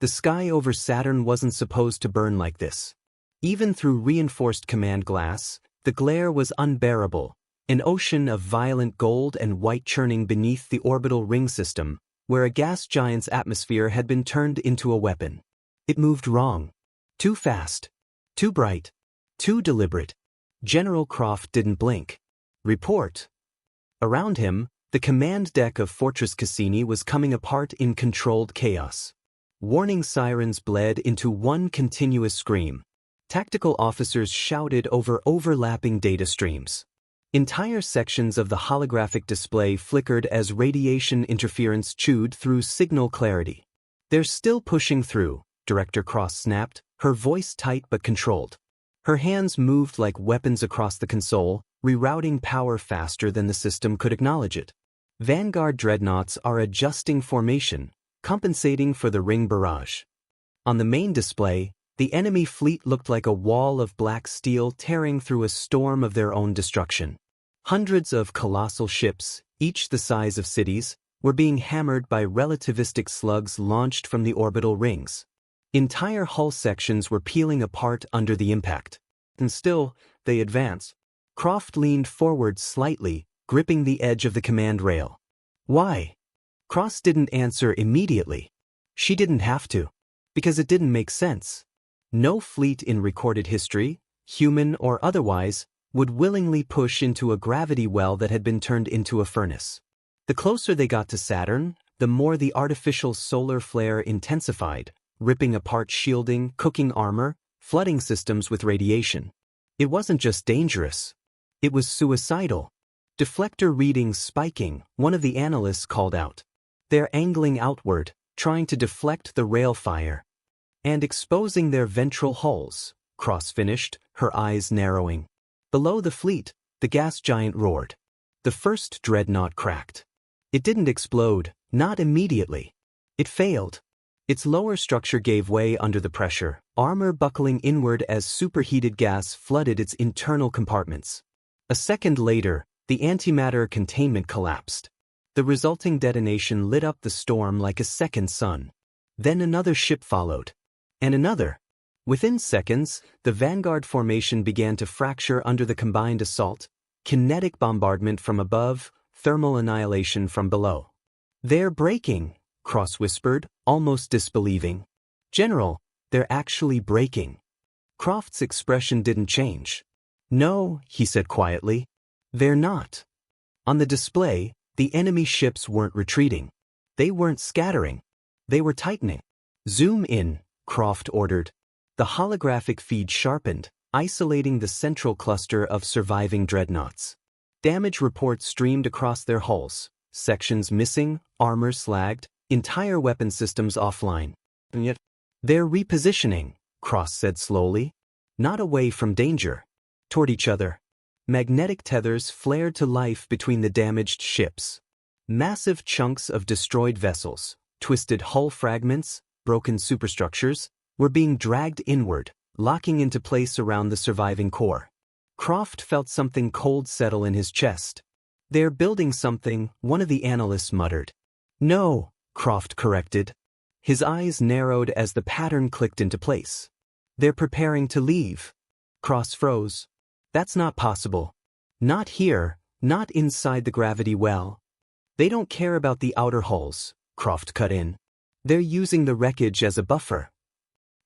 The sky over Saturn wasn't supposed to burn like this. Even through reinforced command glass, the glare was unbearable, an ocean of violent gold and white churning beneath the orbital ring system, where a gas giant's atmosphere had been turned into a weapon. It moved wrong. Too fast. Too bright. Too deliberate. General Croft didn't blink. Report. Around him, the command deck of Fortress Cassini was coming apart in controlled chaos. Warning sirens bled into one continuous scream. Tactical officers shouted over overlapping data streams. Entire sections of the holographic display flickered as radiation interference chewed through signal clarity. "They're still pushing through," Director Cross snapped, her voice tight but controlled. Her hands moved like weapons across the console, rerouting power faster than the system could acknowledge it. Vanguard dreadnoughts are adjusting formation, compensating for the ring barrage. On the main display, the enemy fleet looked like a wall of black steel tearing through a storm of their own destruction. Hundreds of colossal ships, each the size of cities, were being hammered by relativistic slugs launched from the orbital rings. Entire hull sections were peeling apart under the impact. And still, they advanced. Croft leaned forward slightly, gripping the edge of the command rail. Why? Cross didn't answer immediately. She didn't have to. Because it didn't make sense. No fleet in recorded history, human or otherwise, would willingly push into a gravity well that had been turned into a furnace. The closer they got to Saturn, the more the artificial solar flare intensified, ripping apart shielding, cooking armor, flooding systems with radiation. It wasn't just dangerous. It was suicidal. Deflector readings spiking, one of the analysts called out. They're angling outward, trying to deflect the rail fire. And exposing their ventral hulls, Cross finished, her eyes narrowing. Below the fleet, the gas giant roared. The first dreadnought cracked. It didn't explode, not immediately. It failed. Its lower structure gave way under the pressure, armor buckling inward as superheated gas flooded its internal compartments. A second later, the antimatter containment collapsed. The resulting detonation lit up the storm like a second sun. Then another ship followed. And another. Within seconds, the Vanguard formation began to fracture under the combined assault, kinetic bombardment from above, thermal annihilation from below. "They're breaking," Cross whispered, almost disbelieving. "General, they're actually breaking." Croft's expression didn't change. "No," he said quietly. "They're not." On the display, the enemy ships weren't retreating. They weren't scattering. They were tightening. "Zoom in," Croft ordered. The holographic feed sharpened, isolating the central cluster of surviving dreadnoughts. Damage reports streamed across their hulls, sections missing, armor slagged, entire weapon systems offline. "And yet, they're repositioning," Cross said slowly. "Not away from danger. Toward each other." Magnetic tethers flared to life between the damaged ships. Massive chunks of destroyed vessels, twisted hull fragments, broken superstructures, were being dragged inward, locking into place around the surviving core. Croft felt something cold settle in his chest. "They're building something," one of the analysts muttered. "No," Croft corrected. His eyes narrowed as the pattern clicked into place. "They're preparing to leave." Cross froze. "That's not possible. Not here, not inside the gravity well." "They don't care about the outer hulls," Croft cut in. "They're using the wreckage as a buffer."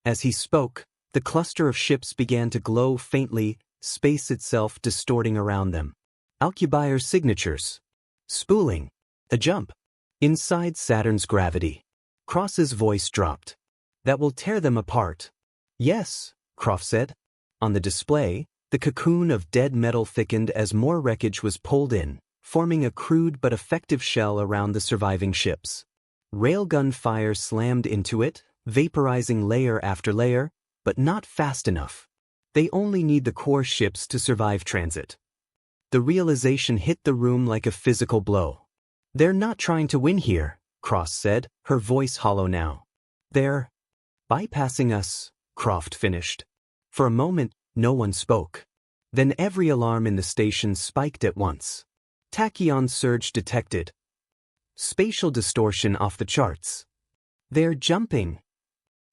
As he spoke, the cluster of ships began to glow faintly, space itself distorting around them. Alcubierre signatures. Spooling. A jump. Inside Saturn's gravity. Cross's voice dropped. "That will tear them apart." "Yes," Croft said. On the display, the cocoon of dead metal thickened as more wreckage was pulled in, forming a crude but effective shell around the surviving ships. Railgun fire slammed into it, vaporizing layer after layer, but not fast enough. They only need the core ships to survive transit. The realization hit the room like a physical blow. "They're not trying to win here," Cross said, her voice hollow now. "They're bypassing us," Croft finished. For a moment, no one spoke. Then every alarm in the station spiked at once. Tachyon surge detected. Spatial distortion off the charts. "They're jumping."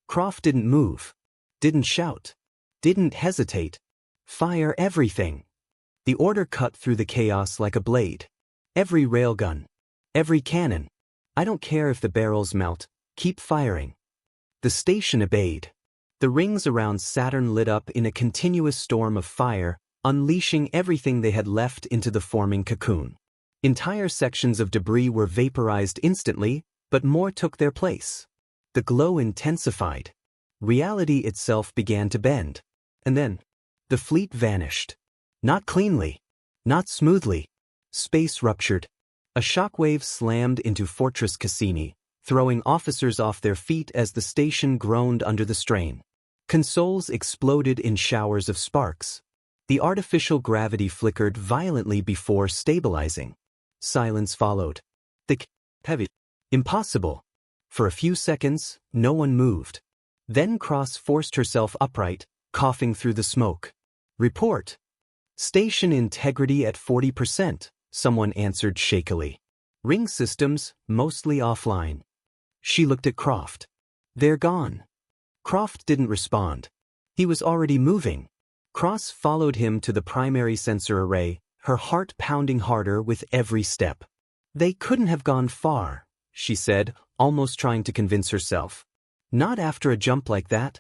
Croft didn't move. Didn't shout. Didn't hesitate. Fire everything. The order cut through the chaos like a blade. Every railgun. Every cannon. I don't care if the barrels melt, keep firing. The station obeyed. The rings around Saturn lit up in a continuous storm of fire, unleashing everything they had left into the forming cocoon. Entire sections of debris were vaporized instantly, but more took their place. The glow intensified. Reality itself began to bend. And then, the fleet vanished. Not cleanly. Not smoothly. Space ruptured. A shockwave slammed into Fortress Cassini, throwing officers off their feet as the station groaned under the strain. Consoles exploded in showers of sparks. The artificial gravity flickered violently before stabilizing. Silence followed. Thick, heavy. Impossible. For a few seconds, no one moved. Then Cross forced herself upright, coughing through the smoke. Report. Station integrity at 40%, someone answered shakily. Ring systems, mostly offline. She looked at Croft. They're gone. Croft didn't respond. He was already moving. Cross followed him to the primary sensor array, her heart pounding harder with every step. They couldn't have gone far, she said, almost trying to convince herself. Not after a jump like that.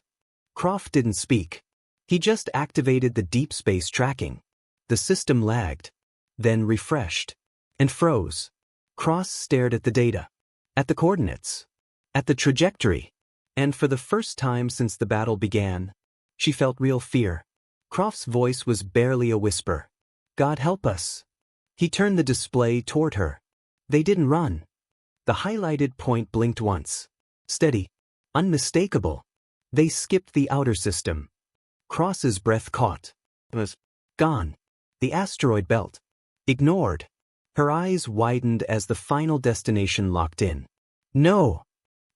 Croft didn't speak. He just activated the deep space tracking. The system lagged, then refreshed, and froze. Cross stared at the data, at the coordinates, at the trajectory, and for the first time since the battle began, she felt real fear. Croft's voice was barely a whisper. God help us. He turned the display toward her. They didn't run. The highlighted point blinked once. Steady. Unmistakable. They skipped the outer system. Cross's breath caught. It was gone. The asteroid belt. Ignored. Her eyes widened as the final destination locked in. No.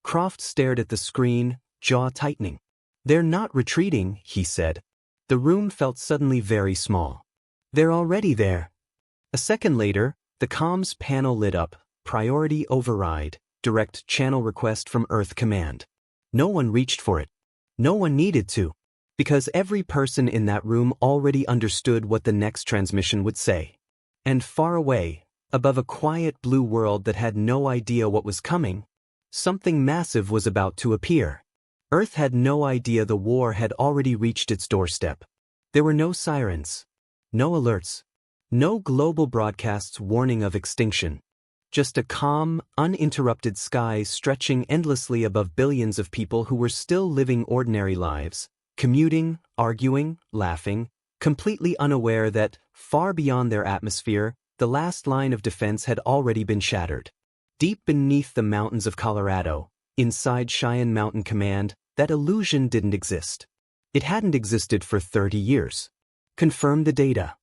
Croft stared at the screen, jaw tightening. They're not retreating, he said. The room felt suddenly very small. They're already there. A second later, the comms panel lit up. Priority override. Direct channel request from Earth Command. No one reached for it. No one needed to. Because every person in that room already understood what the next transmission would say. And far away, above a quiet blue world that had no idea what was coming, something massive was about to appear. Earth had no idea the war had already reached its doorstep. There were no sirens, no alerts, no global broadcasts warning of extinction. Just a calm, uninterrupted sky stretching endlessly above billions of people who were still living ordinary lives, commuting, arguing, laughing, completely unaware that, far beyond their atmosphere, the last line of defense had already been shattered. Deep beneath the mountains of Colorado, inside Cheyenne Mountain Command, that illusion didn't exist. It hadn't existed for 30 years. Confirm the data.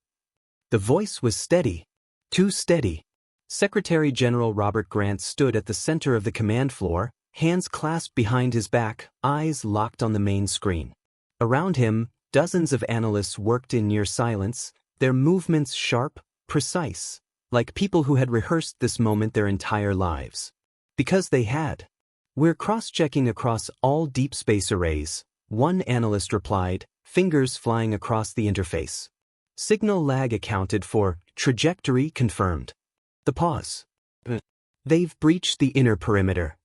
The voice was steady. Too steady. Secretary General Robert Grant stood at the center of the command floor, hands clasped behind his back, eyes locked on the main screen. Around him, dozens of analysts worked in near silence, their movements sharp, precise, like people who had rehearsed this moment their entire lives. Because they had. We're cross-checking across all deep space arrays, one analyst replied, fingers flying across the interface. Signal lag accounted for, trajectory confirmed. The pause. They've breached the inner perimeter.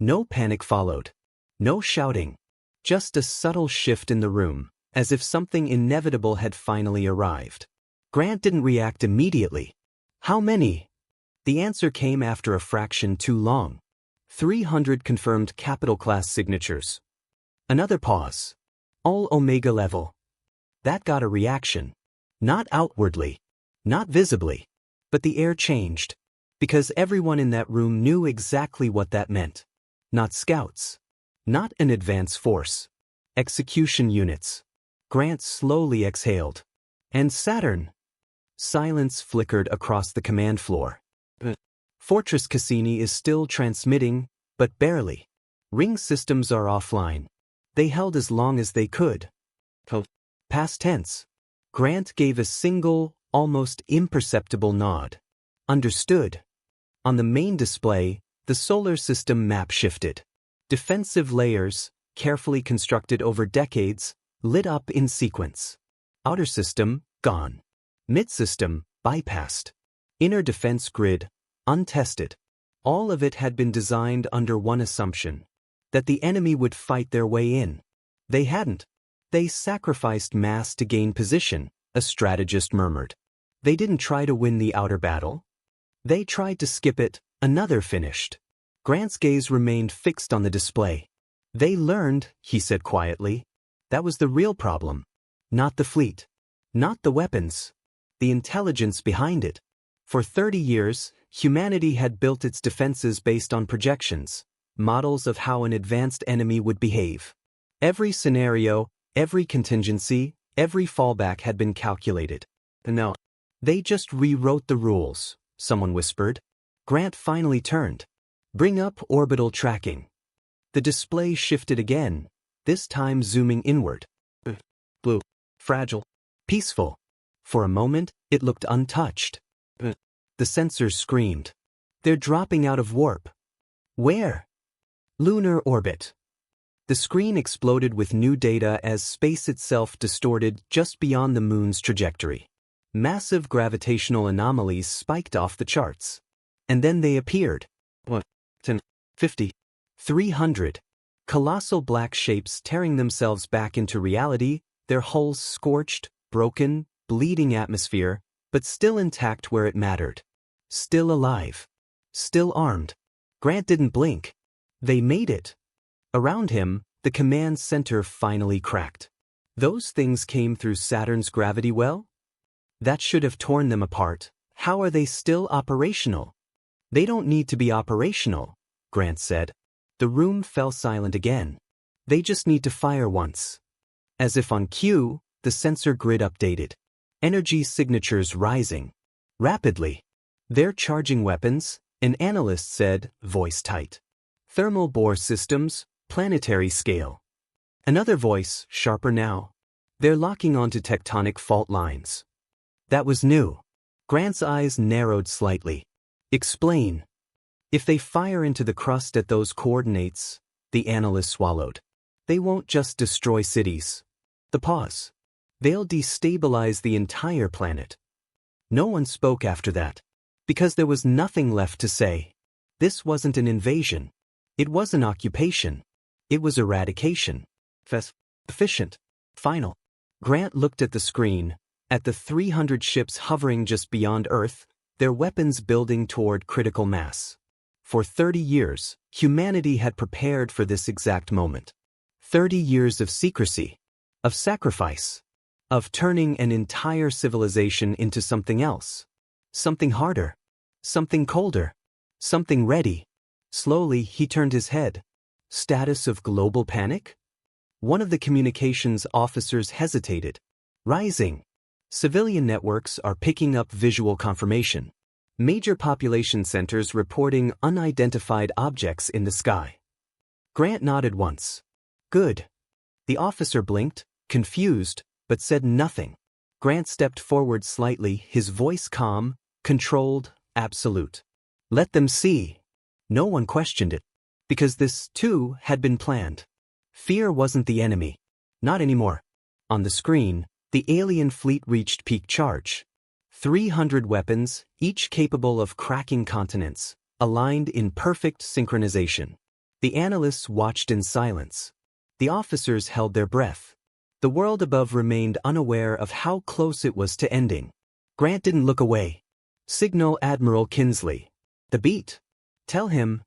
No panic followed. No shouting. Just a subtle shift in the room, as if something inevitable had finally arrived. Grant didn't react immediately. How many? The answer came after a fraction too long. 300 confirmed capital-class signatures. Another pause. All Omega level. That got a reaction. Not outwardly. Not visibly. But the air changed. Because everyone in that room knew exactly what that meant. Not scouts. Not an advance force. Execution units. Grant slowly exhaled. And Saturn. Silence flickered across the command floor. Fortress Cassini is still transmitting, but barely. Ring systems are offline. They held as long as they could. Past tense. Grant gave a single, almost imperceptible nod. Understood. On the main display, the solar system map shifted. Defensive layers, carefully constructed over decades, lit up in sequence. Outer system, gone. Mid-system, bypassed. Inner defense grid, untested. All of it had been designed under one assumption: that the enemy would fight their way in. They hadn't. They sacrificed mass to gain position, a strategist murmured. They didn't try to win the outer battle. They tried to skip it, another finished. Grant's gaze remained fixed on the display. They learned, he said quietly. That was the real problem. Not the fleet. Not the weapons. The intelligence behind it. For 30 years, humanity had built its defenses based on projections, models of how an advanced enemy would behave. Every scenario, every contingency, every fallback had been calculated. No. They just rewrote the rules, someone whispered. Grant finally turned. Bring up orbital tracking. The display shifted again, this time zooming inward. Blue. Fragile. Peaceful. For a moment, it looked untouched. The sensors screamed. They're dropping out of warp. Where? Lunar orbit. The screen exploded with new data as space itself distorted just beyond the moon's trajectory. Massive gravitational anomalies spiked off the charts. And then they appeared. 10, 50, 300. Colossal black shapes tearing themselves back into reality, their hulls scorched, broken, bleeding atmosphere, but still intact where it mattered. Still alive. Still armed. Grant didn't blink. They made it. Around him, the command center finally cracked. Those things came through Saturn's gravity well? That should have torn them apart. How are they still operational? They don't need to be operational, Grant said. The room fell silent again. They just need to fire once. As if on cue, the sensor grid updated. Energy signatures rising. Rapidly. They're charging weapons, an analyst said, voice tight. Thermal bore systems, planetary scale. Another voice, sharper now. They're locking onto tectonic fault lines. That was new. Grant's eyes narrowed slightly. Explain. If they fire into the crust at those coordinates, the analyst swallowed. They won't just destroy cities. The pause. They'll destabilize the entire planet. No one spoke after that. Because there was nothing left to say. This wasn't an invasion. It was an occupation. It was eradication. Efficient. Final. Grant looked at the screen, at the 300 ships hovering just beyond Earth, their weapons building toward critical mass. For 30 years, humanity had prepared for this exact moment. 30 years of secrecy, of sacrifice, of turning an entire civilization into something else. Something harder. Something colder. Something ready. Slowly, he turned his head. Status of global panic? One of the communications officers hesitated. Rising. Civilian networks are picking up visual confirmation. Major population centers reporting unidentified objects in the sky. Grant nodded once. Good. The officer blinked, confused, but said nothing. Grant stepped forward slightly, his voice calm, controlled, absolute. Let them see. No one questioned it. Because this, too, had been planned. Fear wasn't the enemy. Not anymore. On the screen, the alien fleet reached peak charge. 300 weapons, each capable of cracking continents, aligned in perfect synchronization. The analysts watched in silence. The officers held their breath. The world above remained unaware of how close it was to ending. Grant didn't look away. Signal Admiral Kinsley. The beat. Tell him.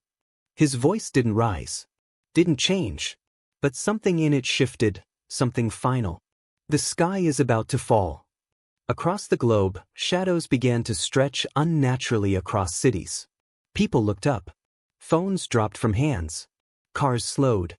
His voice didn't rise. Didn't change. But something in it shifted, something final. The sky is about to fall. Across the globe, shadows began to stretch unnaturally across cities. People looked up. Phones dropped from hands. Cars slowed.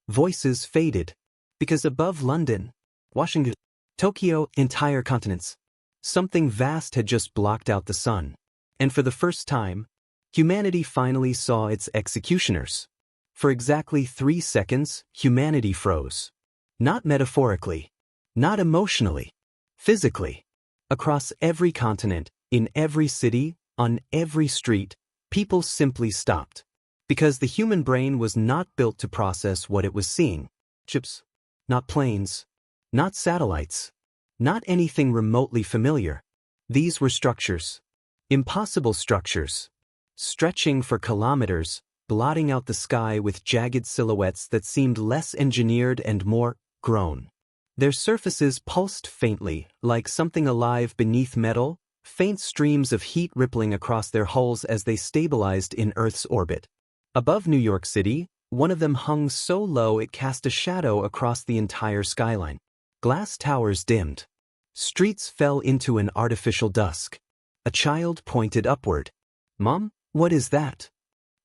Voices faded. Because above London, Washington, Tokyo, entire continents, something vast had just blocked out the sun. And for the first time, humanity finally saw its executioners. For exactly 3 seconds, humanity froze. Not metaphorically. Not emotionally. Physically. Across every continent, in every city, on every street, people simply stopped. Because the human brain was not built to process what it was seeing. Ships. Not planes. Not satellites. Not anything remotely familiar. These were structures. Impossible structures. Stretching for kilometers, blotting out the sky with jagged silhouettes that seemed less engineered and more grown. Their surfaces pulsed faintly, like something alive beneath metal, faint streams of heat rippling across their hulls as they stabilized in Earth's orbit. Above New York City, one of them hung so low it cast a shadow across the entire skyline. Glass towers dimmed. Streets fell into an artificial dusk. A child pointed upward. "Mom, what is that?"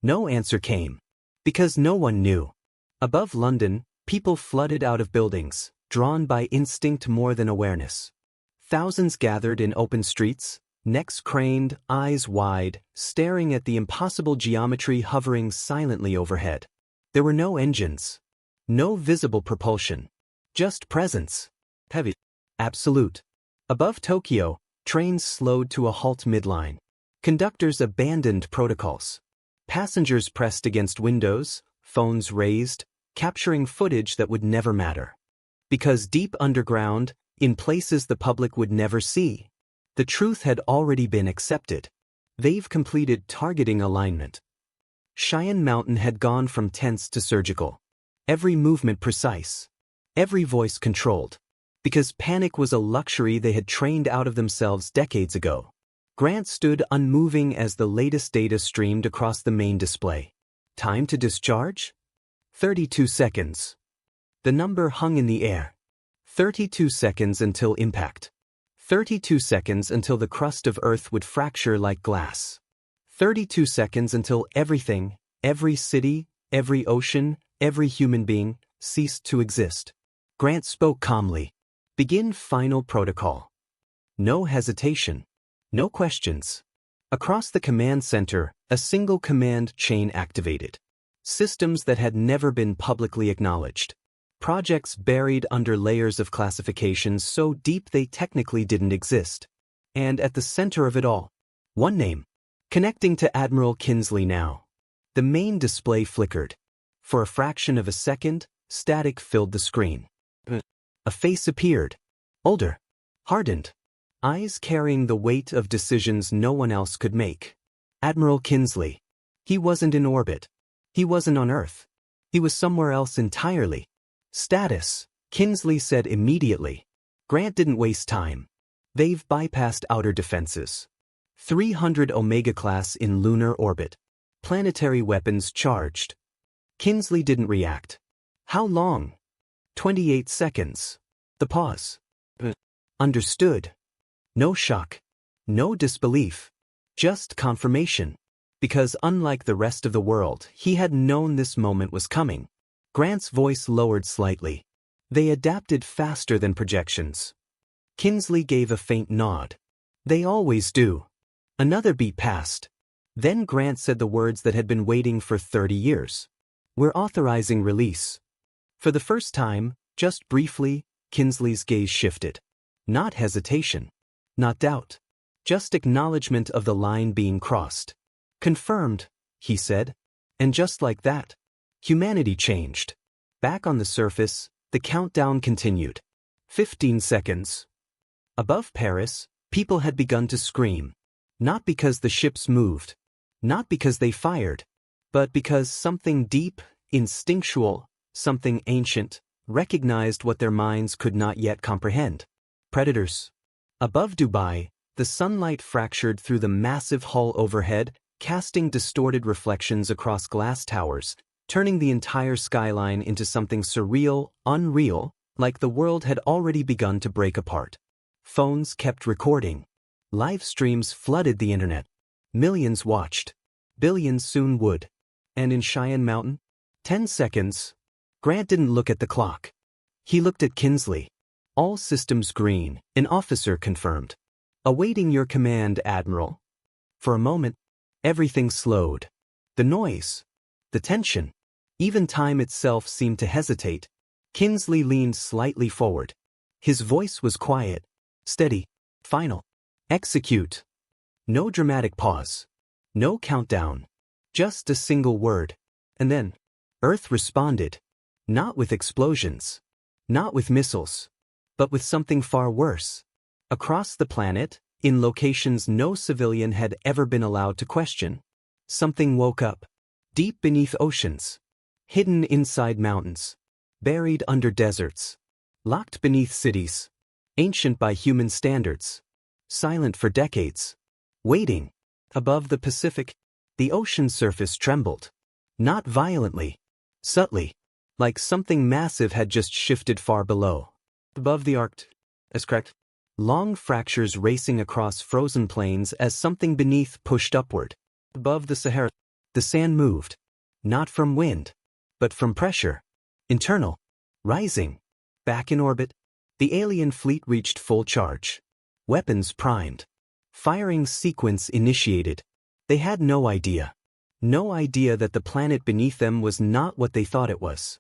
No answer came. Because no one knew. Above London, people flooded out of buildings, drawn by instinct more than awareness. Thousands gathered in open streets, necks craned, eyes wide, staring at the impossible geometry hovering silently overhead. There were no engines. No visible propulsion. Just presence. Heavy. Absolute. Above Tokyo, trains slowed to a halt midline. Conductors abandoned protocols. Passengers pressed against windows, phones raised, capturing footage that would never matter. Because deep underground, in places the public would never see, the truth had already been accepted. They've completed targeting alignment. Cheyenne Mountain had gone from tense to surgical. Every movement precise. Every voice controlled. Because panic was a luxury they had trained out of themselves decades ago. Grant stood unmoving as the latest data streamed across the main display. Time to discharge? 32 seconds. The number hung in the air. 32 seconds until impact. 32 seconds until the crust of Earth would fracture like glass. 32 seconds until everything, every city, every ocean, every human being, ceased to exist. Grant spoke calmly. Begin final protocol. No hesitation. No questions. Across the command center, a single command chain activated. Systems that had never been publicly acknowledged. Projects buried under layers of classifications so deep they technically didn't exist. And at the center of it all, one name. Connecting to Admiral Kinsley now. The main display flickered. For a fraction of a second, static filled the screen. A face appeared. Older. Hardened. Eyes carrying the weight of decisions no one else could make. Admiral Kinsley. He wasn't in orbit. He wasn't on Earth. He was somewhere else entirely. Status, Kinsley said immediately. Grant didn't waste time. They've bypassed outer defenses. 300 Omega class in lunar orbit. Planetary weapons charged. Kinsley didn't react. How long? 28 seconds. The pause. Understood. No shock. No disbelief. Just confirmation. Because unlike the rest of the world, he had known this moment was coming. Grant's voice lowered slightly. They adapted faster than projections. Kinsley gave a faint nod. They always do. Another beat passed. Then Grant said the words that had been waiting for 30 years. We're authorizing release. For the first time, just briefly, Kinsley's gaze shifted. Not hesitation. Not doubt. Just acknowledgement of the line being crossed. Confirmed, he said. And just like that, humanity changed. Back on the surface, the countdown continued. 15 seconds. Above Paris, people had begun to scream. Not because the ships moved. Not because they fired. But because something deep, instinctual, something ancient, recognized what their minds could not yet comprehend. Predators. Above Dubai, the sunlight fractured through the massive hull overhead, casting distorted reflections across glass towers, turning the entire skyline into something surreal, unreal, like the world had already begun to break apart. Phones kept recording. Live streams flooded the internet. Millions watched. Billions soon would. And in Cheyenne Mountain? 10 seconds. Grant didn't look at the clock. He looked at Kinsley. All systems green, an officer confirmed. Awaiting your command, Admiral. For a moment, everything slowed. The noise. The tension. Even time itself seemed to hesitate. Kinsley leaned slightly forward. His voice was quiet, steady, final. Execute. No dramatic pause. No countdown. Just a single word. And then, Earth responded. Not with explosions. Not with missiles. But with something far worse. Across the planet, in locations no civilian had ever been allowed to question, something woke up. Deep beneath oceans. Hidden inside mountains. Buried under deserts. Locked beneath cities. Ancient by human standards. Silent for decades. Waiting. Above the Pacific, the ocean surface trembled. Not violently. Subtly. Like something massive had just shifted far below. Above the Arctic. That's correct. Long fractures racing across frozen plains as something beneath pushed upward. Above the Sahara, the sand moved. Not from wind, but from pressure. Internal. Rising. Back in orbit. The alien fleet reached full charge. Weapons primed. Firing sequence initiated. They had no idea. No idea that the planet beneath them was not what they thought it was.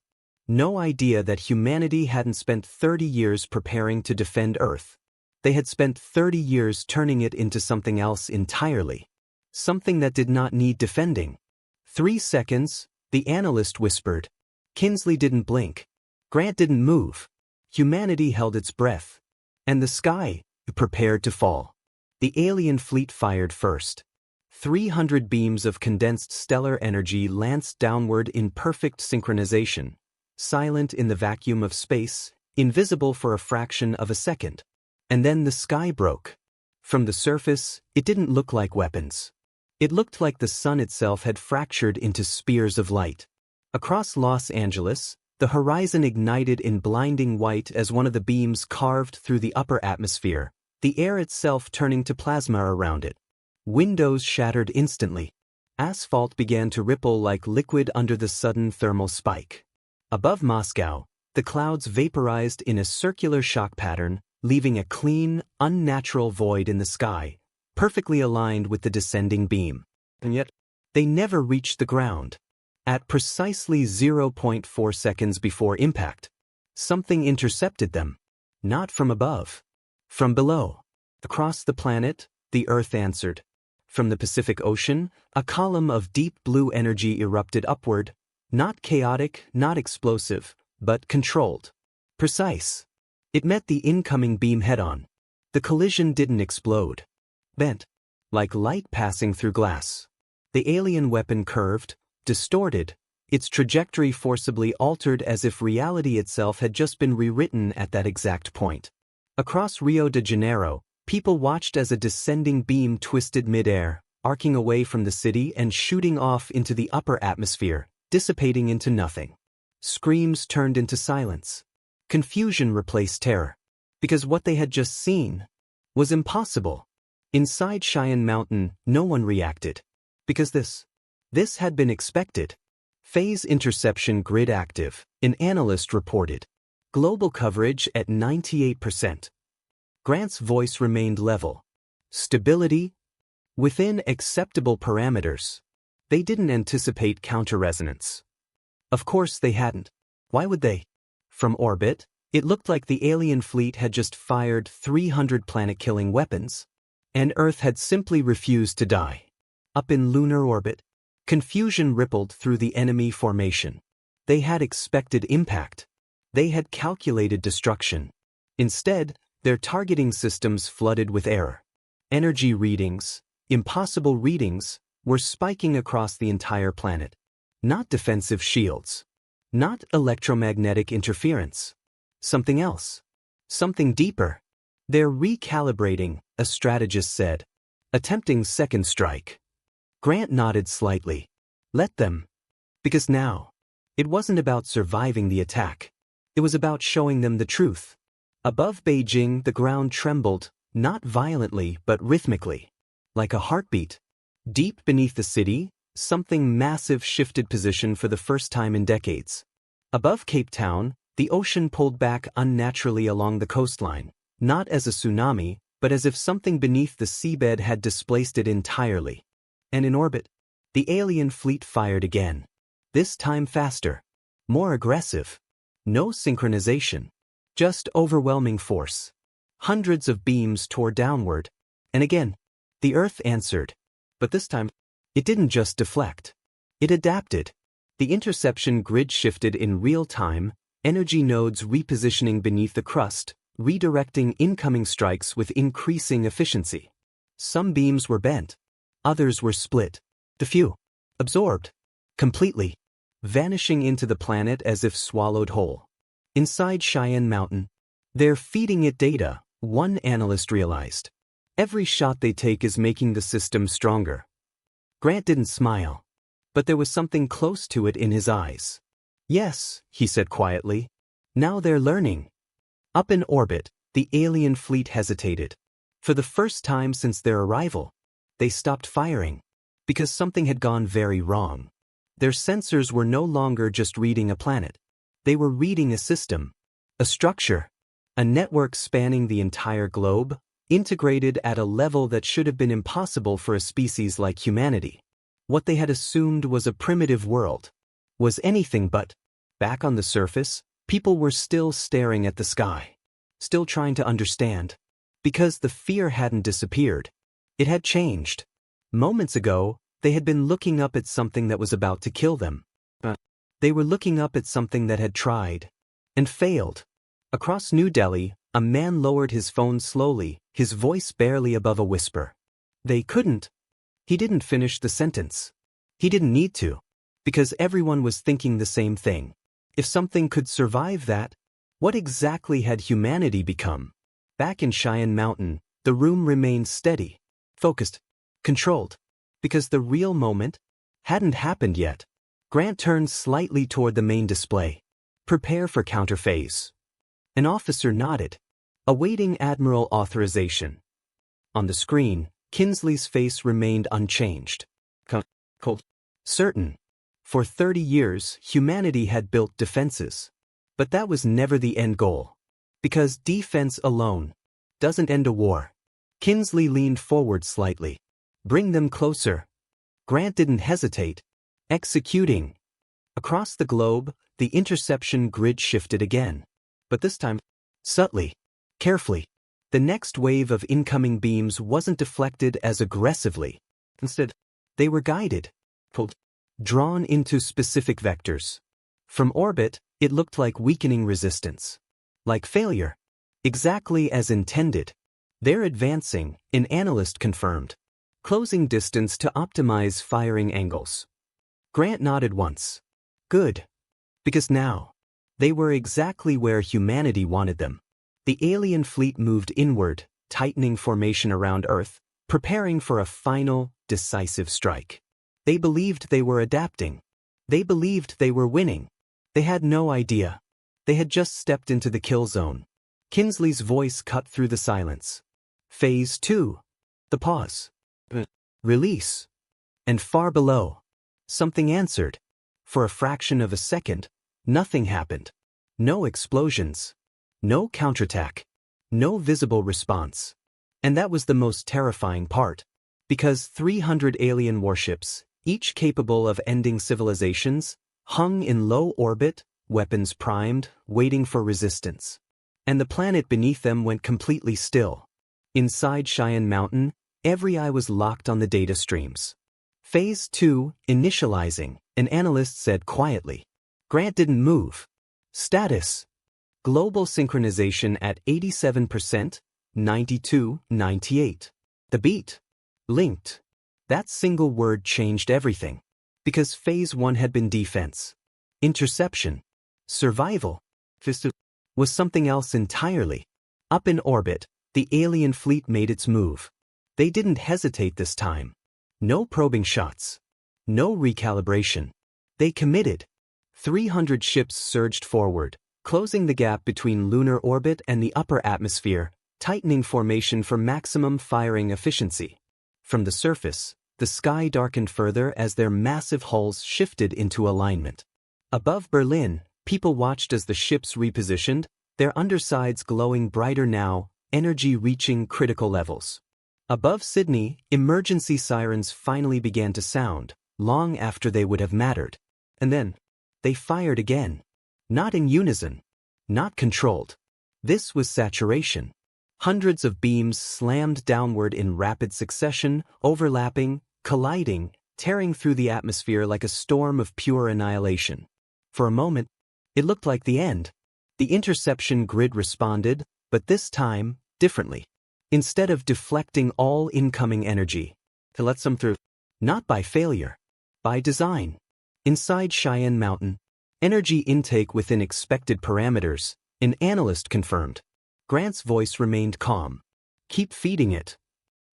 No idea that humanity hadn't spent 30 years preparing to defend Earth. They had spent 30 years turning it into something else entirely. Something that did not need defending. 3 seconds, the analyst whispered. Kinsley didn't blink. Grant didn't move. Humanity held its breath. And the sky prepared to fall. The alien fleet fired first. 300 beams of condensed stellar energy lanced downward in perfect synchronization. Silent in the vacuum of space, invisible for a fraction of a second. And then the sky broke. From the surface, it didn't look like weapons. It looked like the sun itself had fractured into spears of light. Across Los Angeles, the horizon ignited in blinding white as one of the beams carved through the upper atmosphere, the air itself turning to plasma around it. Windows shattered instantly. Asphalt began to ripple like liquid under the sudden thermal spike. Above Moscow, the clouds vaporized in a circular shock pattern, leaving a clean, unnatural void in the sky, perfectly aligned with the descending beam. And yet, they never reached the ground. At precisely 0.4 seconds before impact, something intercepted them. Not from above. From below. Across the planet, the Earth answered. From the Pacific Ocean, a column of deep blue energy erupted upward, not chaotic, not explosive, but controlled. Precise. It met the incoming beam head-on. The collision didn't explode. Bent. Like light passing through glass. The alien weapon curved, distorted, its trajectory forcibly altered as if reality itself had just been rewritten at that exact point. Across Rio de Janeiro, people watched as a descending beam twisted mid-air, arcing away from the city and shooting off into the upper atmosphere, dissipating into nothing. Screams turned into silence. Confusion replaced terror. Because what they had just seen was impossible. Inside Cheyenne Mountain, no one reacted. Because this had been expected. Phase interception grid active, an analyst reported. Global coverage at 98%. Grant's voice remained level. Stability? Within acceptable parameters. They didn't anticipate counter-resonance. Of course they hadn't. Why would they? From orbit, it looked like the alien fleet had just fired 300 planet-killing weapons. And Earth had simply refused to die. Up in lunar orbit, confusion rippled through the enemy formation. They had expected impact. They had calculated destruction. Instead, their targeting systems flooded with error. Energy readings, impossible readings, were spiking across the entire planet. Not defensive shields. Not electromagnetic interference. Something else. Something deeper. They're recalibrating, a strategist said. Attempting second strike. Grant nodded slightly. Let them. Because now, it wasn't about surviving the attack. It was about showing them the truth. Above Beijing, the ground trembled, not violently but rhythmically. Like a heartbeat. Deep beneath the city, something massive shifted position for the first time in decades. Above Cape Town, the ocean pulled back unnaturally along the coastline, not as a tsunami, but as if something beneath the seabed had displaced it entirely. And in orbit, the alien fleet fired again. This time faster. More aggressive. No synchronization. Just overwhelming force. Hundreds of beams tore downward. And again, the Earth answered. But this time, it didn't just deflect. It adapted. The interception grid shifted in real time, energy nodes repositioning beneath the crust, redirecting incoming strikes with increasing efficiency. Some beams were bent. Others were split. The few absorbed completely, vanishing into the planet as if swallowed whole. Inside Cheyenne Mountain, they're feeding it data, one analyst realized. Every shot they take is making the system stronger. Grant didn't smile, but there was something close to it in his eyes. Yes, he said quietly. Now they're learning. Up in orbit, the alien fleet hesitated. For the first time since their arrival, they stopped firing, because something had gone very wrong. Their sensors were no longer just reading a planet. They were reading a system, a structure, a network spanning the entire globe, integrated at a level that should have been impossible for a species like humanity. What they had assumed was a primitive world was anything but. Back on the surface, people were still staring at the sky, still trying to understand. Because the fear hadn't disappeared. It had changed. Moments ago, they had been looking up at something that was about to kill them. They were looking up at something that had tried and failed. Across New Delhi, a man lowered his phone slowly, his voice barely above a whisper. They couldn't. He didn't finish the sentence. He didn't need to. Because everyone was thinking the same thing. If something could survive that, what exactly had humanity become? Back in Cheyenne Mountain, the room remained steady, focused, controlled. Because the real moment hadn't happened yet. Grant turned slightly toward the main display. Prepare for counterphase. An officer nodded, awaiting Admiral authorization. On the screen, Kinsley's face remained unchanged. Cold. Certain. For 30 years, humanity had built defenses. But that was never the end goal. Because defense alone doesn't end a war. Kinsley leaned forward slightly. Bring them closer. Grant didn't hesitate. Executing. Across the globe, the interception grid shifted again. But this time, subtly, carefully. The next wave of incoming beams wasn't deflected as aggressively. Instead, they were guided, pulled, drawn into specific vectors. From orbit, it looked like weakening resistance. Like failure. Exactly as intended. They're advancing, an analyst confirmed. Closing distance to optimize firing angles. Grant nodded once. Good. Because now, they were exactly where humanity wanted them. The alien fleet moved inward, tightening formation around Earth, preparing for a final, decisive strike. They believed they were adapting. They believed they were winning. They had no idea. They had just stepped into the kill zone. Kinsley's voice cut through the silence. Phase 2. The pause. Release. And far below, something answered. For a fraction of a second, nothing happened. No explosions. No counterattack. No visible response. And that was the most terrifying part. Because 300 alien warships, each capable of ending civilizations, hung in low orbit, weapons primed, waiting for resistance. And the planet beneath them went completely still. Inside Cheyenne Mountain, every eye was locked on the data streams. Phase 2, initializing, an analyst said quietly. Grant didn't move. Status. Global synchronization at 87%, 92, 98. The beat. Linked. That single word changed everything. Because Phase 1 had been defense. Interception. Survival. Was something else entirely. Up in orbit, the alien fleet made its move. They didn't hesitate this time. No probing shots. No recalibration. They committed. 300 ships surged forward, closing the gap between lunar orbit and the upper atmosphere, tightening formation for maximum firing efficiency. From the surface, the sky darkened further as their massive hulls shifted into alignment. Above Berlin, people watched as the ships repositioned, their undersides glowing brighter now, energy reaching critical levels. Above Sydney, emergency sirens finally began to sound, long after they would have mattered. And then, they fired again. Not in unison. Not controlled. This was saturation. Hundreds of beams slammed downward in rapid succession, overlapping, colliding, tearing through the atmosphere like a storm of pure annihilation. For a moment, it looked like the end. The interception grid responded, but this time, differently. Instead of deflecting all incoming energy, to let some through. Not by failure. By design. Inside Cheyenne Mountain, energy intake within expected parameters, an analyst confirmed. Grant's voice remained calm. Keep feeding it.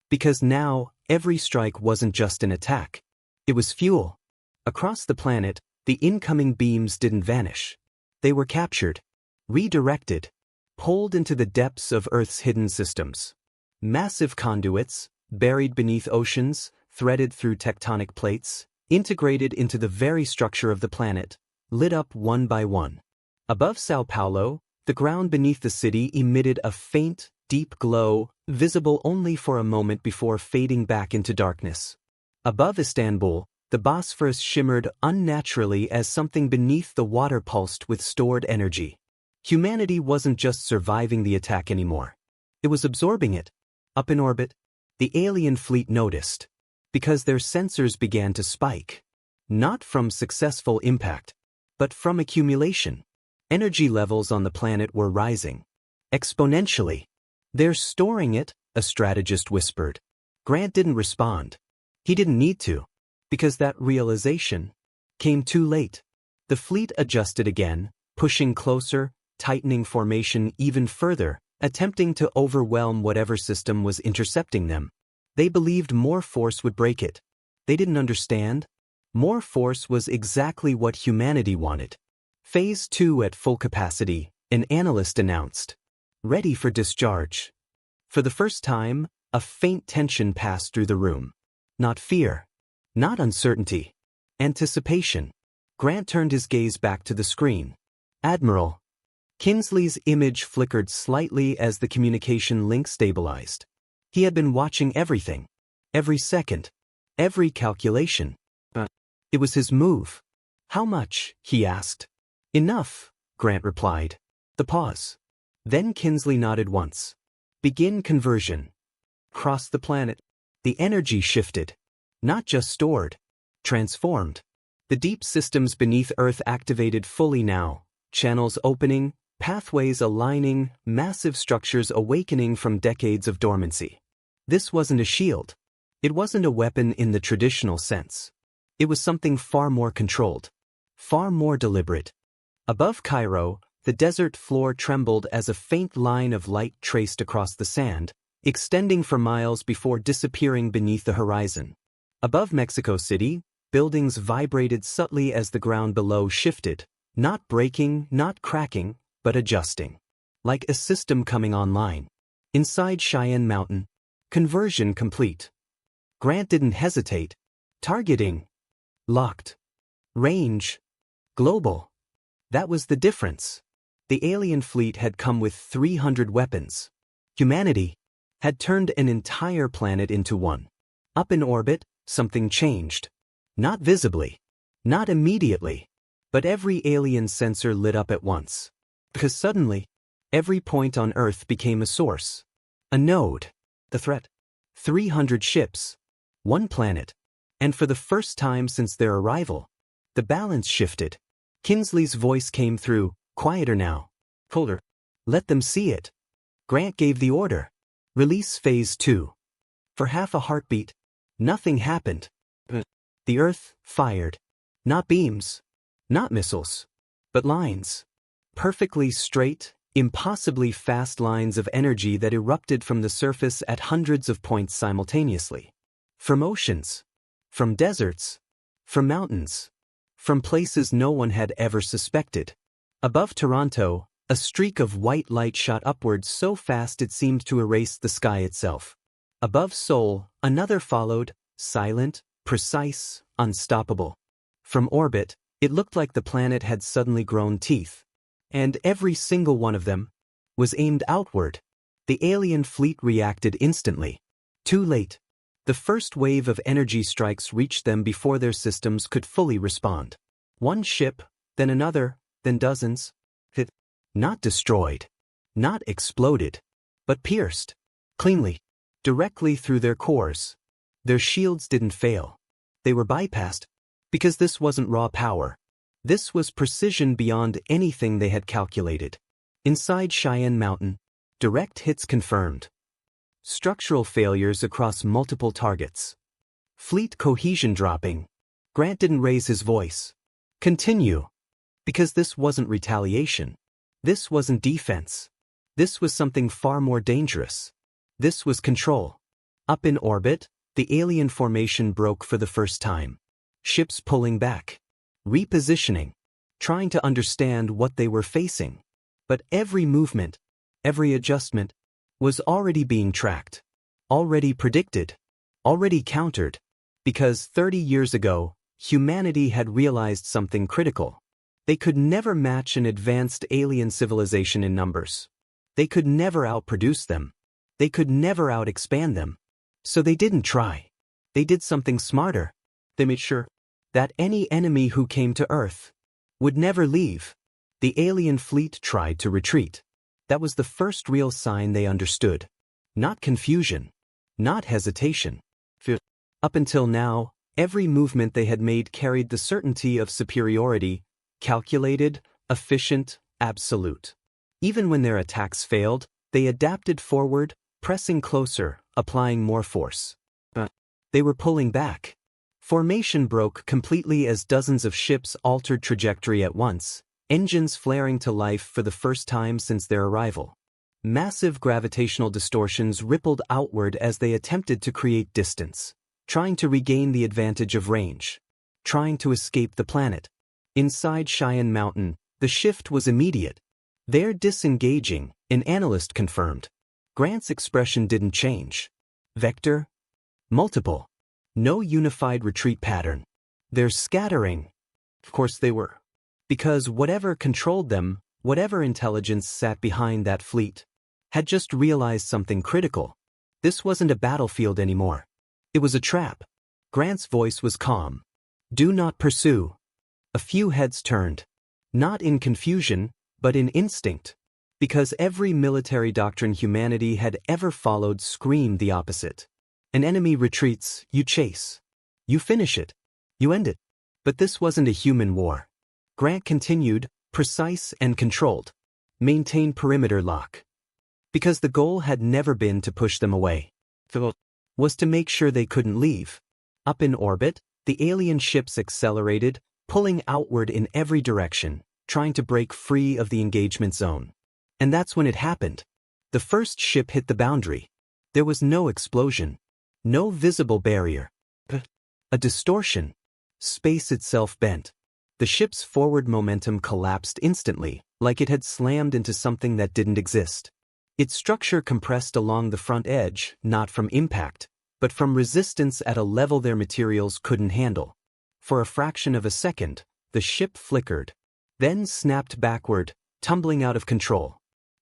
Because now, every strike wasn't just an attack. It was fuel. Across the planet, the incoming beams didn't vanish. They were captured, redirected, pulled into the depths of Earth's hidden systems. Massive conduits, buried beneath oceans, threaded through tectonic plates, integrated into the very structure of the planet, lit up one by one. Above Sao Paulo, the ground beneath the city emitted a faint, deep glow, visible only for a moment before fading back into darkness. Above Istanbul, the Bosphorus shimmered unnaturally as something beneath the water pulsed with stored energy. Humanity wasn't just surviving the attack anymore. It was absorbing it. Up in orbit, the alien fleet noticed. Because their sensors began to spike. Not from successful impact, but from accumulation. Energy levels on the planet were rising. Exponentially. They're storing it, a strategist whispered. Grant didn't respond. He didn't need to. Because that realization came too late. The fleet adjusted again, pushing closer, tightening formation even further, attempting to overwhelm whatever system was intercepting them. They believed more force would break it. They didn't understand. More force was exactly what humanity wanted. Phase 2 at full capacity, an analyst announced. Ready for discharge. For the first time, a faint tension passed through the room. Not fear. Not uncertainty. Anticipation. Grant turned his gaze back to the screen. Admiral. Kinsley's image flickered slightly as the communication link stabilized. He had been watching everything. Every second. Every calculation. It was his move. How much? He asked. Enough, Grant replied. The pause. Then Kinsley nodded once. Begin conversion. Cross the planet. The energy shifted. Not just stored. Transformed. The deep systems beneath Earth activated fully now. Channels opening, pathways aligning, massive structures awakening from decades of dormancy. This wasn't a shield. It wasn't a weapon in the traditional sense. It was something far more controlled. Far more deliberate. Above Cairo, the desert floor trembled as a faint line of light traced across the sand, extending for miles before disappearing beneath the horizon. Above Mexico City, buildings vibrated subtly as the ground below shifted, not breaking, not cracking, but adjusting. Like a system coming online. Inside Cheyenne Mountain, conversion complete. Grant didn't hesitate. Targeting. Locked. Range. Global. That was the difference. The alien fleet had come with 300 weapons. Humanity had turned an entire planet into one. Up in orbit, something changed. Not visibly. Not immediately. But every alien sensor lit up at once. Because suddenly, every point on Earth became a source. A node. The threat. 300 ships. One planet. And for the first time since their arrival, the balance shifted. Kinsley's voice came through, quieter now. Colder. Let them see it. Grant gave the order. Release Phase 2. For half a heartbeat, nothing happened. The Earth fired. Not beams. Not missiles. But lines. Perfectly straight, impossibly fast lines of energy that erupted from the surface at hundreds of points simultaneously. From oceans. From deserts. From mountains. From places no one had ever suspected. Above Toronto, a streak of white light shot upwards so fast it seemed to erase the sky itself. Above Seoul, another followed, silent, precise, unstoppable. From orbit, it looked like the planet had suddenly grown teeth. And every single one of them was aimed outward. The alien fleet reacted instantly. Too late. The first wave of energy strikes reached them before their systems could fully respond. One ship, then another, then dozens. Hit. Not destroyed. Not exploded. But pierced. Cleanly. Directly through their cores. Their shields didn't fail. They were bypassed. Because this wasn't raw power. This was precision beyond anything they had calculated. Inside Cheyenne Mountain, direct hits confirmed. Structural failures across multiple targets. Fleet cohesion dropping. Grant didn't raise his voice. Continue. Because this wasn't retaliation. This wasn't defense. This was something far more dangerous. This was control. Up in orbit, the alien formation broke for the first time. Ships pulling back. Repositioning. Trying to understand what they were facing. But every movement, every adjustment, was already being tracked. Already predicted. Already countered. Because 30 years ago, humanity had realized something critical. They could never match an advanced alien civilization in numbers. They could never outproduce them. They could never out-expand them. So they didn't try. They did something smarter. They made sure that any enemy who came to Earth would never leave. The alien fleet tried to retreat. That was the first real sign they understood. Not confusion. Not hesitation. Fear. Up until now, every movement they had made carried the certainty of superiority, calculated, efficient, absolute. Even when their attacks failed, they adapted forward, pressing closer, applying more force. But they were pulling back. Formation broke completely as dozens of ships altered trajectory at once, engines flaring to life for the first time since their arrival. Massive gravitational distortions rippled outward as they attempted to create distance, trying to regain the advantage of range, trying to escape the planet. Inside Cheyenne Mountain, the shift was immediate. They're disengaging, an analyst confirmed. Grant's expression didn't change. Vector? Multiple. No unified retreat pattern. They're scattering. Of course they were. Because whatever controlled them, whatever intelligence sat behind that fleet, had just realized something critical. This wasn't a battlefield anymore. It was a trap. Grant's voice was calm. Do not pursue. A few heads turned. Not in confusion, but in instinct. Because every military doctrine humanity had ever followed screamed the opposite. An enemy retreats, you chase. You finish it. You end it. But this wasn't a human war. Grant continued, precise and controlled. Maintain perimeter lock. Because the goal had never been to push them away. It was to make sure they couldn't leave. Up in orbit, the alien ships accelerated, pulling outward in every direction, trying to break free of the engagement zone. And that's when it happened. The first ship hit the boundary. There was no explosion. No visible barrier. A distortion. Space itself bent. The ship's forward momentum collapsed instantly, like it had slammed into something that didn't exist. Its structure compressed along the front edge, not from impact, but from resistance at a level their materials couldn't handle. For a fraction of a second, the ship flickered, then snapped backward, tumbling out of control.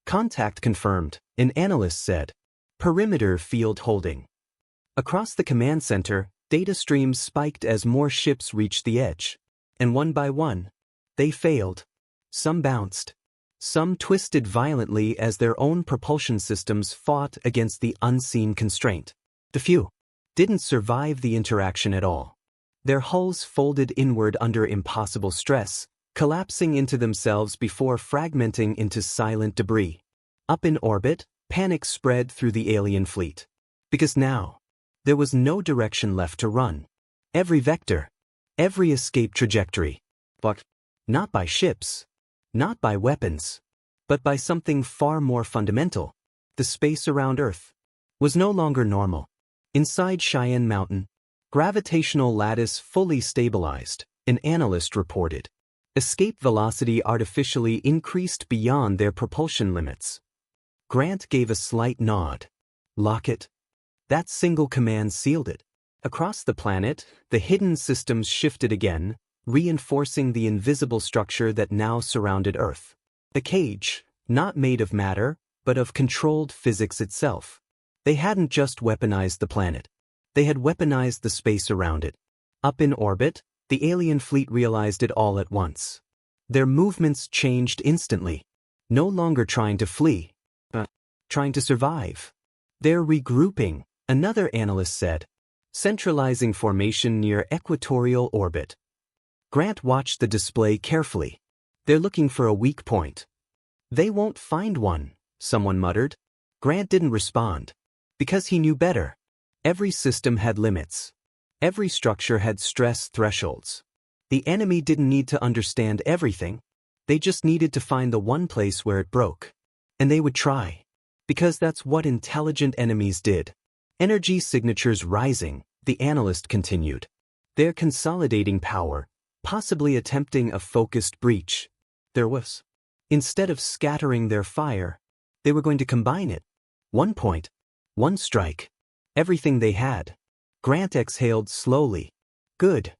Contact confirmed, an analyst said. Perimeter field holding. Across the command center, data streams spiked as more ships reached the edge. And one by one, they failed. Some bounced. Some twisted violently as their own propulsion systems fought against the unseen constraint. The few didn't survive the interaction at all. Their hulls folded inward under impossible stress, collapsing into themselves before fragmenting into silent debris. Up in orbit, panic spread through the alien fleet. Because now, there was no direction left to run. Every vector, every escape trajectory. But not by ships, not by weapons, but by something far more fundamental. The space around Earth was no longer normal. Inside Cheyenne Mountain, gravitational lattice fully stabilized, an analyst reported. Escape velocity artificially increased beyond their propulsion limits. Grant gave a slight nod. Lock it. That single command sealed it. Across the planet, the hidden systems shifted again, reinforcing the invisible structure that now surrounded Earth. A cage, not made of matter, but of controlled physics itself. They hadn't just weaponized the planet. They had weaponized the space around it. Up in orbit, the alien fleet realized it all at once. Their movements changed instantly. No longer trying to flee, but trying to survive. They're regrouping, another analyst said. centralizing formation near equatorial orbit. Grant watched the display carefully. They're looking for a weak point. They won't find one, someone muttered. Grant didn't respond. Because he knew better. Every system had limits. Every structure had stress thresholds. The enemy didn't need to understand everything. They just needed to find the one place where it broke. And they would try. Because that's what intelligent enemies did. Energy signatures rising, the analyst continued. They're consolidating power, possibly attempting a focused breach. There was. Instead of scattering their fire, they were going to combine it. One point. One strike. Everything they had. Grant exhaled slowly. Good.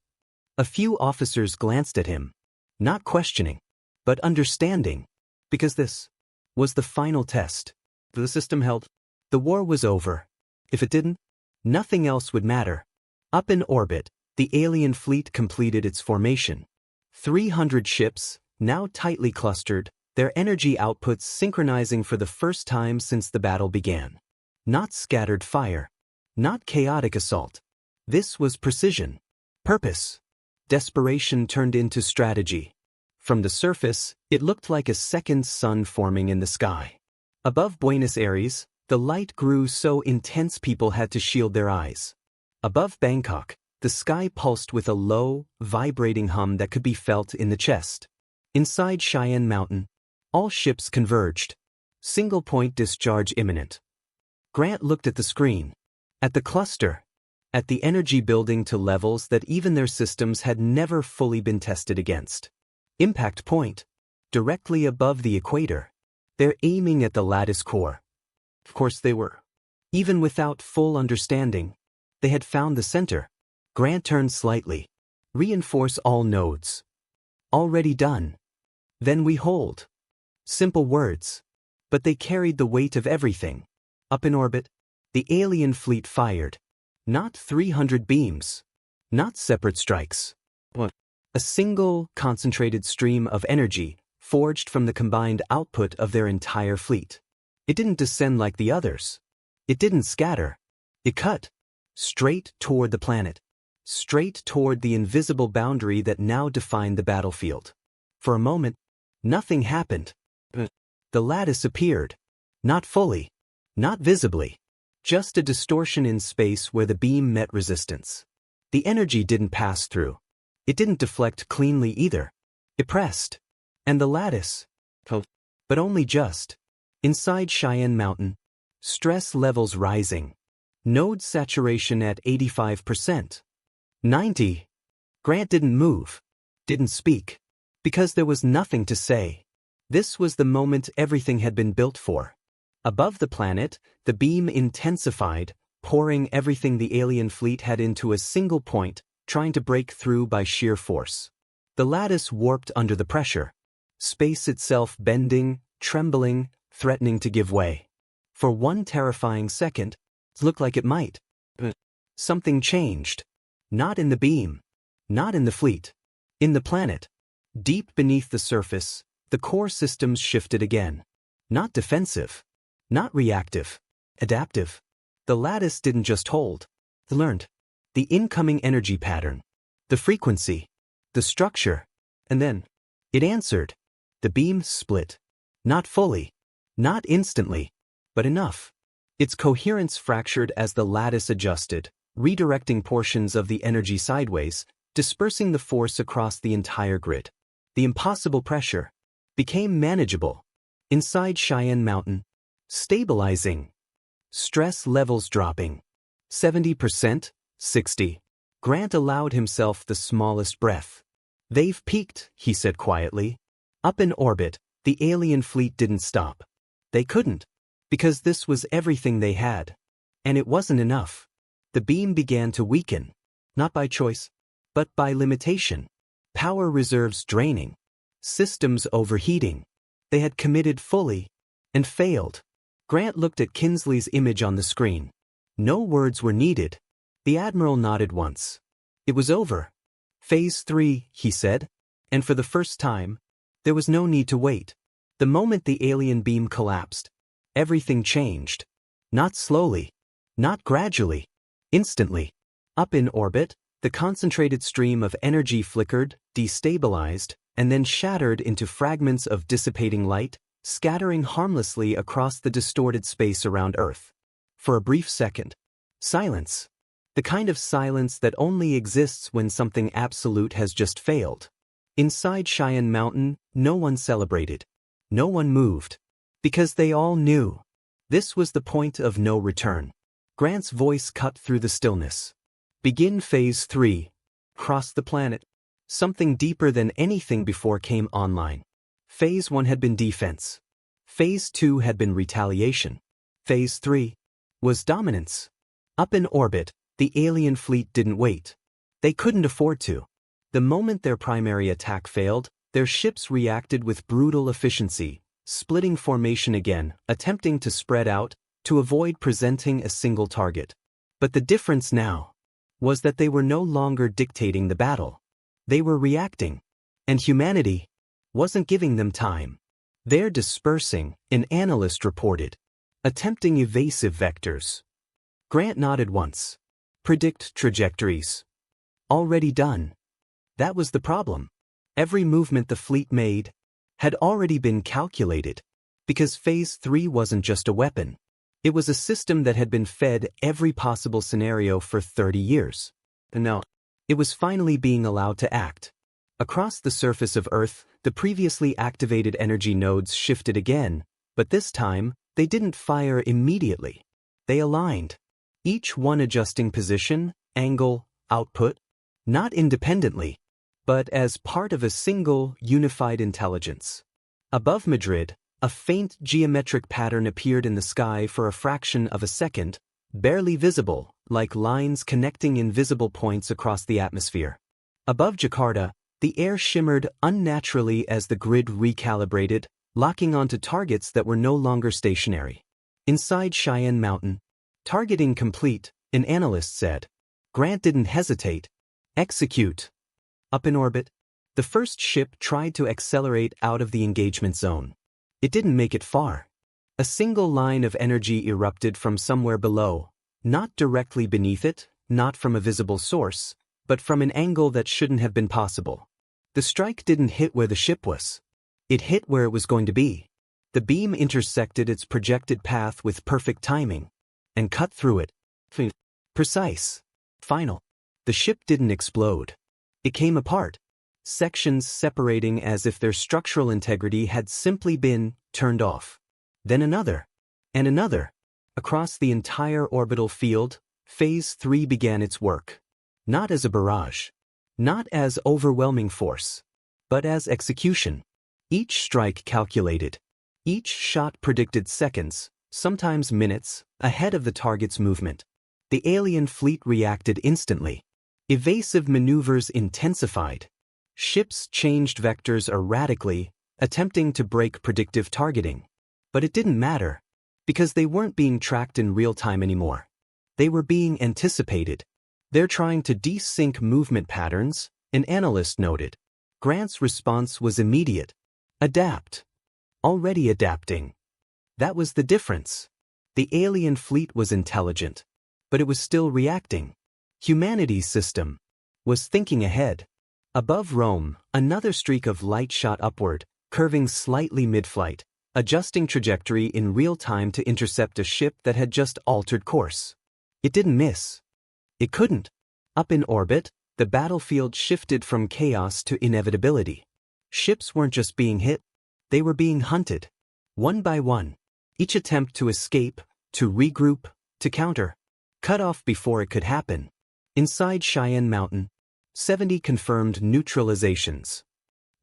A few officers glanced at him. Not questioning, but understanding. Because this was the final test. The system held. The war was over. If it didn't, nothing else would matter. Up in orbit, the alien fleet completed its formation. 300 ships, now tightly clustered, their energy outputs synchronizing for the first time since the battle began. Not scattered fire. Not chaotic assault. This was precision. Purpose. Desperation turned into strategy. From the surface, it looked like a second sun forming in the sky. Above Buenos Aires, the light grew so intense people had to shield their eyes. Above Bangkok, the sky pulsed with a low, vibrating hum that could be felt in the chest. Inside Cheyenne Mountain, all ships converged. Single-point discharge imminent. Grant looked at the screen. At the cluster. At the energy building to levels that even their systems had never fully been tested against. Impact point. Directly above the equator. They're aiming at the lattice core. Of course they were. Even without full understanding, they had found the center. Grant turned slightly. Reinforce all nodes. Already done. Then we hold. Simple words. But they carried the weight of everything. Up in orbit, the alien fleet fired. Not 300 beams. Not separate strikes. What? A single, concentrated stream of energy forged from the combined output of their entire fleet. It didn't descend like the others. It didn't scatter. It cut. Straight toward the planet. Straight toward the invisible boundary that now defined the battlefield. For a moment, nothing happened. But the lattice appeared. Not fully. Not visibly. Just a distortion in space where the beam met resistance. The energy didn't pass through. It didn't deflect cleanly either. It pressed. And the lattice. But only just. Inside Cheyenne Mountain, stress levels rising. Node saturation at 85%. 90. Grant didn't move. Didn't speak. Because there was nothing to say. This was the moment everything had been built for. Above the planet, the beam intensified, pouring everything the alien fleet had into a single point, trying to break through by sheer force. The lattice warped under the pressure. Space itself bending, trembling, threatening to give way. For one terrifying second, it looked like it might. But something changed. Not in the beam. Not in the fleet. In the planet. Deep beneath the surface, the core systems shifted again. Not defensive. Not reactive. Adaptive. The lattice didn't just hold. It learned. The incoming energy pattern. The frequency. The structure. And then, it answered. The beam split. Not fully. Not instantly. But enough. Its coherence fractured as the lattice adjusted, redirecting portions of the energy sideways, dispersing the force across the entire grid. The impossible pressure became manageable. Inside Cheyenne Mountain, stabilizing. Stress levels dropping. 70%, 60. Grant allowed himself the smallest breath. They've peaked, he said quietly. Up in orbit, the alien fleet didn't stop. They couldn't. Because this was everything they had. And it wasn't enough. The beam began to weaken. Not by choice, but by limitation. Power reserves draining. Systems overheating. They had committed fully and failed. Grant looked at Kinsley's image on the screen. No words were needed. The Admiral nodded once. It was over. Phase 3, he said. And for the first time, there was no need to wait. The moment the alien beam collapsed, everything changed. Not slowly. Not gradually. Instantly. Up in orbit, the concentrated stream of energy flickered, destabilized, and then shattered into fragments of dissipating light, scattering harmlessly across the distorted space around Earth. For a brief second, silence. The kind of silence that only exists when something absolute has just failed. Inside Cheyenne Mountain, no one celebrated. No one moved. Because they all knew. This was the point of no return. Grant's voice cut through the stillness. Begin Phase 3. Cross the planet. Something deeper than anything before came online. Phase 1 had been defense. Phase 2 had been retaliation. Phase 3 was dominance. Up in orbit, the alien fleet didn't wait. They couldn't afford to. The moment their primary attack failed, their ships reacted with brutal efficiency, splitting formation again, attempting to spread out, to avoid presenting a single target. But the difference now was that they were no longer dictating the battle. They were reacting. And humanity wasn't giving them time. They're dispersing, an analyst reported. Attempting evasive vectors. Grant nodded once. Predict trajectories. Already done. That was the problem. Every movement the fleet made had already been calculated. Because Phase 3 wasn't just a weapon. It was a system that had been fed every possible scenario for 30 years. And now, it was finally being allowed to act. Across the surface of Earth, the previously activated energy nodes shifted again, but this time, they didn't fire immediately. They aligned. Each one adjusting position, angle, output, not independently, but as part of a single, unified intelligence. Above Madrid, a faint geometric pattern appeared in the sky for a fraction of a second, barely visible, like lines connecting invisible points across the atmosphere. Above Jakarta, the air shimmered unnaturally as the grid recalibrated, locking onto targets that were no longer stationary. Inside Cheyenne Mountain, targeting complete, an analyst said. Grant didn't hesitate. Execute. Up in orbit, the first ship tried to accelerate out of the engagement zone. It didn't make it far. A single line of energy erupted from somewhere below, not directly beneath it, not from a visible source, but from an angle that shouldn't have been possible. The strike didn't hit where the ship was. It hit where it was going to be. The beam intersected its projected path with perfect timing, and cut through it. Precise. Final. The ship didn't explode. It came apart. Sections separating as if their structural integrity had simply been turned off. Then another. And another. Across the entire orbital field, Phase 3 began its work. Not as a barrage. Not as overwhelming force. But as execution. Each strike calculated. Each shot predicted seconds, sometimes minutes, ahead of the target's movement. The alien fleet reacted instantly. Evasive maneuvers intensified. Ships changed vectors erratically, attempting to break predictive targeting. But it didn't matter, because they weren't being tracked in real time anymore. They were being anticipated. They're trying to desync movement patterns, an analyst noted. Grant's response was immediate. Adapt. Already adapting. That was the difference. The alien fleet was intelligent, but it was still reacting. Humanity's system was thinking ahead. Above Rome, another streak of light shot upward, curving slightly mid-flight, adjusting trajectory in real time to intercept a ship that had just altered course. It didn't miss. It couldn't. Up in orbit, the battlefield shifted from chaos to inevitability. Ships weren't just being hit, they were being hunted. One by one. Each attempt to escape, to regroup, to counter, cut off before it could happen. Inside Cheyenne Mountain, 70 confirmed neutralizations.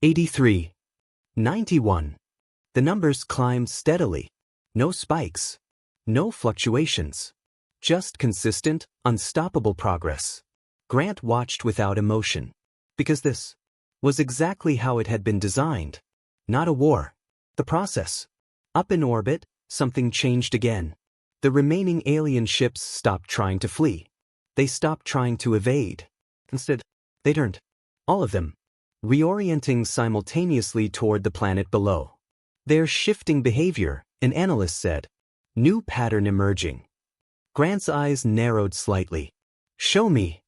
83. 91. The numbers climbed steadily. No spikes. No fluctuations. Just consistent, unstoppable progress. Grant watched without emotion. Because this was exactly how it had been designed. Not a war. The process. Up in orbit, something changed again. The remaining alien ships stopped trying to flee. They stopped trying to evade. Instead, they turned. All of them. Reorienting simultaneously toward the planet below. Their shifting behavior, an analyst said. New pattern emerging. Grant's eyes narrowed slightly. Show me.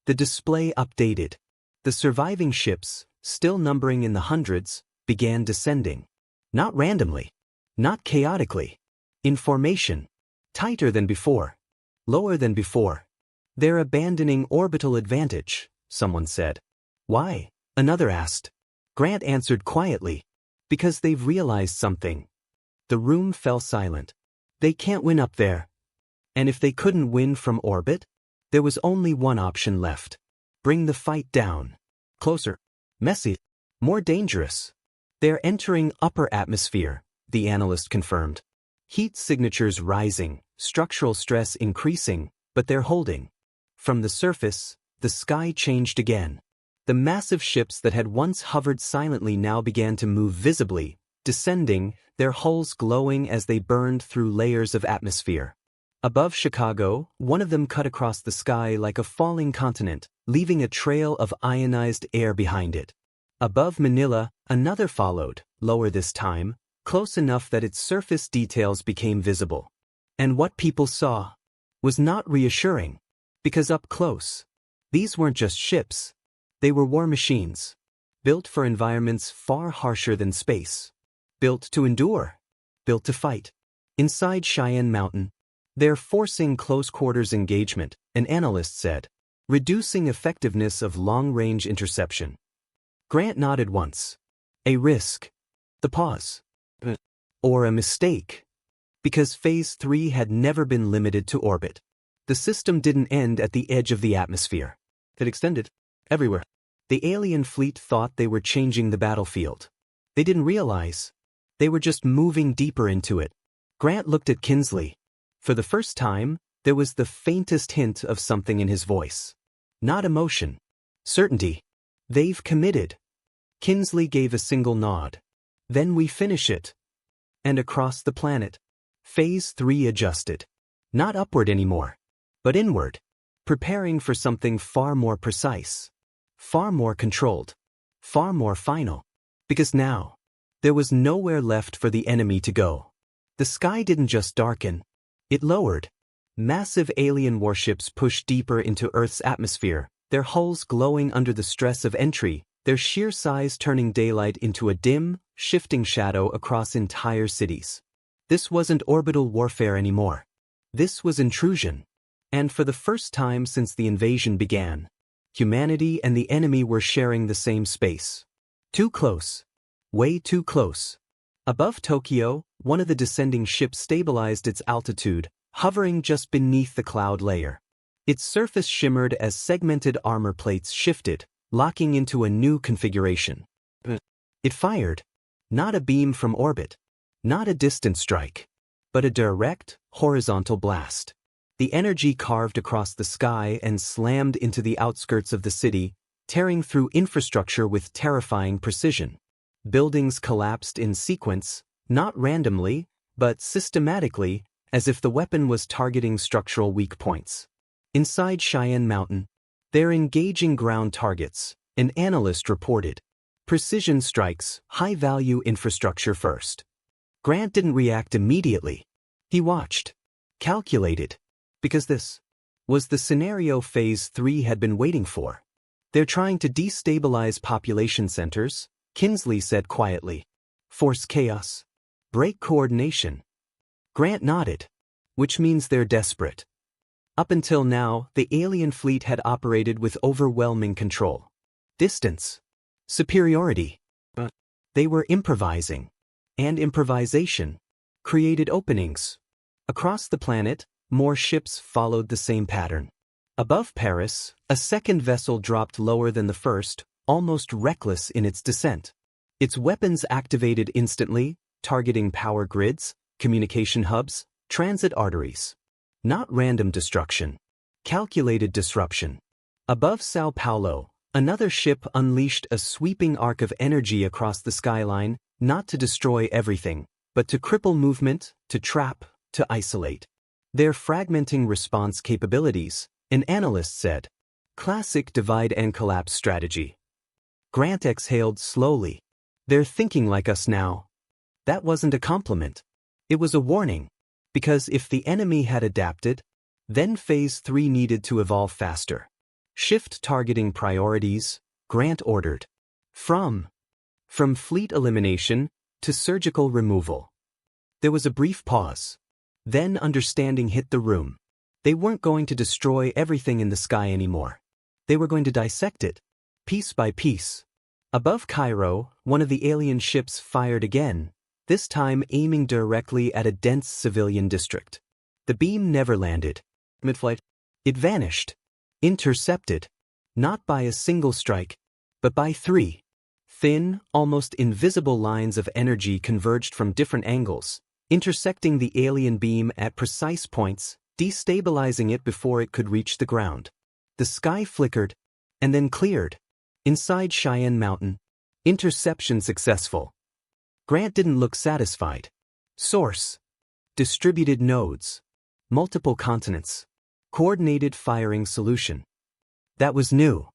The display updated. The surviving ships, still numbering in the hundreds, began descending. Not randomly. Not chaotically. In formation. Tighter than before. Lower than before. They're abandoning orbital advantage, someone said. Why? Another asked. Grant answered quietly. Because they've realized something. The room fell silent. They can't win up there. And if they couldn't win from orbit, there was only one option left. Bring the fight down. Closer. Messy. More dangerous. They're entering upper atmosphere, the analyst confirmed. Heat signatures rising, structural stress increasing, but they're holding. From the surface, the sky changed again. The massive ships that had once hovered silently now began to move visibly, descending, their hulls glowing as they burned through layers of atmosphere. Above Chicago, one of them cut across the sky like a falling continent, leaving a trail of ionized air behind it. Above Manila, another followed, lower this time, close enough that its surface details became visible. And what people saw was not reassuring, because up close, these weren't just ships. They were war machines, built for environments far harsher than space. Built to endure, built to fight. Inside Cheyenne Mountain, they're forcing close-quarters engagement, an analyst said, reducing effectiveness of long-range interception. Grant nodded once. A risk. The pause. Or a mistake. Because Phase 3 had never been limited to orbit. The system didn't end at the edge of the atmosphere. It extended everywhere. The alien fleet thought they were changing the battlefield. They didn't realize. They were just moving deeper into it. Grant looked at Kinsley. For the first time, there was the faintest hint of something in his voice. Not emotion. Certainty. They've committed. Kinsley gave a single nod. Then we finish it. And across the planet, Phase 3 adjusted. Not upward anymore, but inward. Preparing for something far more precise. Far more controlled. Far more final. Because now, there was nowhere left for the enemy to go. The sky didn't just darken. It lowered. Massive alien warships pushed deeper into Earth's atmosphere, their hulls glowing under the stress of entry, their sheer size turning daylight into a dim, shifting shadow across entire cities. This wasn't orbital warfare anymore. This was intrusion. And for the first time since the invasion began, humanity and the enemy were sharing the same space. Too close. Way too close. Above Tokyo, one of the descending ships stabilized its altitude, hovering just beneath the cloud layer. Its surface shimmered as segmented armor plates shifted, locking into a new configuration. It fired. Not a beam from orbit. Not a distant strike. But a direct, horizontal blast. The energy carved across the sky and slammed into the outskirts of the city, tearing through infrastructure with terrifying precision. Buildings collapsed in sequence, not randomly, but systematically, as if the weapon was targeting structural weak points. Inside Cheyenne Mountain, they're engaging ground targets, an analyst reported. Precision strikes, high-value infrastructure first. Grant didn't react immediately. He watched. Calculated. Because this was the scenario Phase 3 had been waiting for. They're trying to destabilize population centers, Kinsley said quietly. Force chaos. Break coordination. Grant nodded. Which means they're desperate. Up until now, the alien fleet had operated with overwhelming control. Distance. Superiority. But they were improvising. And improvisation created openings. Across the planet, more ships followed the same pattern. Above Paris, a second vessel dropped lower than the first, almost reckless in its descent. Its weapons activated instantly, targeting power grids, communication hubs, transit arteries. Not random destruction. Calculated disruption. Above Sao Paulo, another ship unleashed a sweeping arc of energy across the skyline, not to destroy everything, but to cripple movement, to trap, to isolate. They're fragmenting response capabilities, an analyst said. Classic divide and collapse strategy. Grant exhaled slowly. They're thinking like us now. That wasn't a compliment. It was a warning. Because if the enemy had adapted, then Phase 3 needed to evolve faster. Shift targeting priorities, Grant ordered. From fleet elimination to surgical removal. There was a brief pause. Then understanding hit the room. They weren't going to destroy everything in the sky anymore. They were going to dissect it, piece by piece. Above Cairo, one of the alien ships fired again, this time aiming directly at a dense civilian district. The beam never landed. Mid-flight, it vanished. Intercepted. Not by a single strike, but by 3. Thin, almost invisible lines of energy converged from different angles, intersecting the alien beam at precise points, destabilizing it before it could reach the ground. The sky flickered, and then cleared. Inside Cheyenne Mountain. Interception successful. Grant didn't look satisfied. Source. Distributed nodes. Multiple continents. Coordinated firing solution. That was new.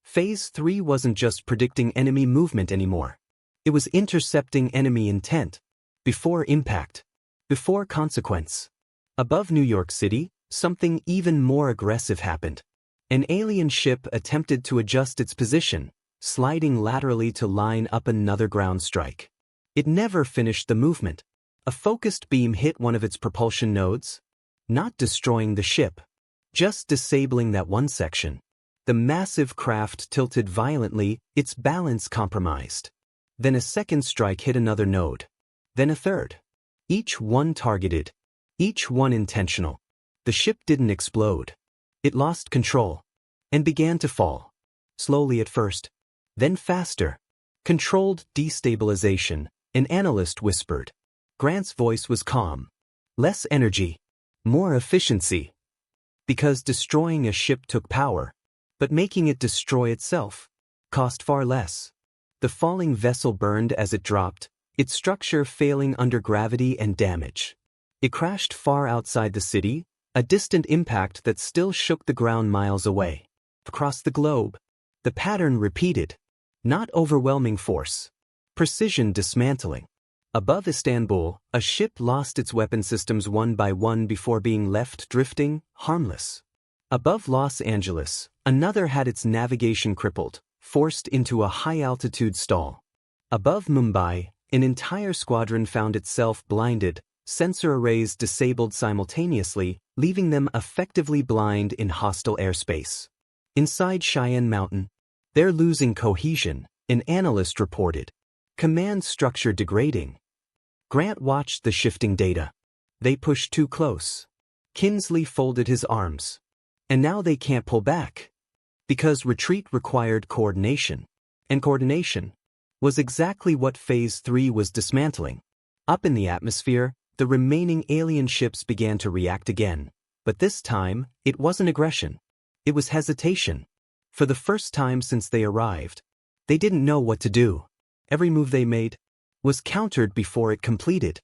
Phase 3 wasn't just predicting enemy movement anymore. It was intercepting enemy intent. Before impact. Before consequence. Above New York City, something even more aggressive happened. An alien ship attempted to adjust its position, sliding laterally to line up another ground strike. It never finished the movement. A focused beam hit one of its propulsion nodes, not destroying the ship, just disabling that one section. The massive craft tilted violently, its balance compromised. Then a second strike hit another node. Then a third. Each one targeted. Each one intentional. The ship didn't explode. It lost control. And began to fall. Slowly at first. Then faster. Controlled destabilization, an analyst whispered. Grant's voice was calm. Less energy. More efficiency. Because destroying a ship took power. But making it destroy itself cost far less. The falling vessel burned as it dropped, its structure failing under gravity and damage. It crashed far outside the city, a distant impact that still shook the ground miles away. Across the globe, the pattern repeated. Not overwhelming force. Precision dismantling. Above Istanbul, a ship lost its weapon systems one by one before being left drifting, harmless. Above Los Angeles, another had its navigation crippled, forced into a high-altitude stall. Above Mumbai, an entire squadron found itself blinded, sensor arrays disabled simultaneously, leaving them effectively blind in hostile airspace. Inside Cheyenne Mountain, they're losing cohesion, an analyst reported. Command structure degrading. Grant watched the shifting data. They pushed too close. Kinsley folded his arms. And now they can't pull back. Because retreat required coordination. And coordination was exactly what Phase 3 was dismantling. Up in the atmosphere, the remaining alien ships began to react again. But this time, it wasn't aggression. It was hesitation. For the first time since they arrived, they didn't know what to do. Every move they made was countered before it completed.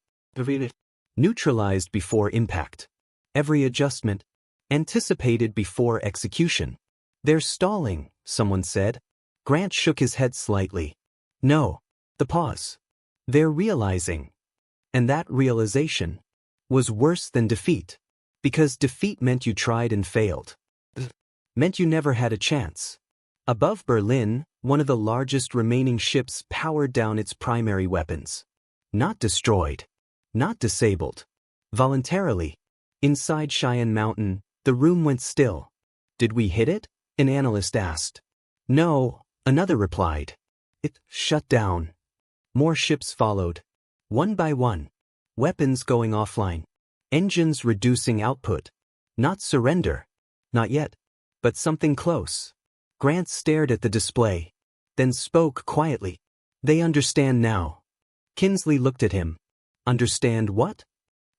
Neutralized before impact. Every adjustment anticipated before execution. They're stalling, someone said. Grant shook his head slightly. No. The pause. They're realizing. And that realization was worse than defeat. Because defeat meant you tried and failed. Meant you never had a chance. Above Berlin, one of the largest remaining ships powered down its primary weapons. Not destroyed. Not disabled. Voluntarily. Inside Cheyenne Mountain, the room went still. Did we hit it? An analyst asked. No, another replied. It shut down. More ships followed. One by one. Weapons going offline. Engines reducing output. Not surrender. Not yet. But something close. Grant stared at the display. Then spoke quietly. They understand now. Kinsley looked at him. Understand what?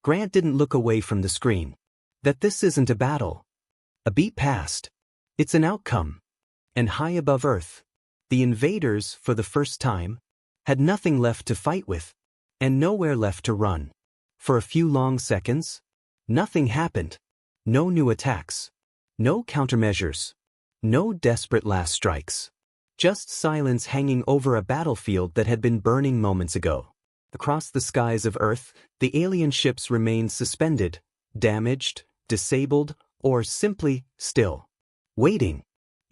Grant didn't look away from the screen. That this isn't a battle. A beat passed. It's an outcome. And high above Earth, the invaders, for the first time, had nothing left to fight with, and nowhere left to run. For a few long seconds, nothing happened. No new attacks. No countermeasures. No desperate last strikes. Just silence hanging over a battlefield that had been burning moments ago. Across the skies of Earth, the alien ships remained suspended, damaged, disabled, or simply still. Waiting.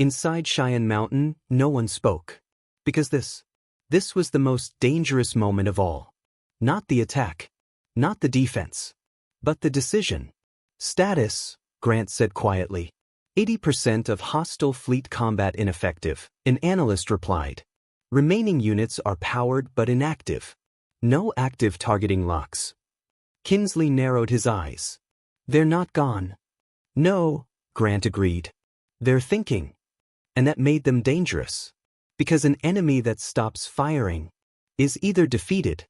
Inside Cheyenne Mountain, no one spoke. Because this was the most dangerous moment of all. Not the attack. Not the defense. But the decision. Status, Grant said quietly. 80% of hostile fleet combat ineffective, an analyst replied. Remaining units are powered but inactive. No active targeting locks. Kinsley narrowed his eyes. They're not gone. No, Grant agreed. They're thinking. And that made them dangerous. Because an enemy that stops firing is either defeated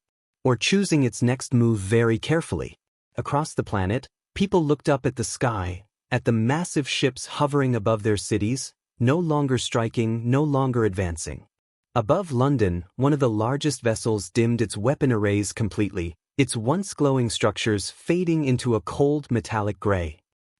or choosing its next move very carefully. Across the planet, people looked up at the sky, at the massive ships hovering above their cities, no longer striking, no longer advancing. Above London, one of the largest vessels dimmed its weapon arrays completely, its once glowing structures fading into a cold metallic gray.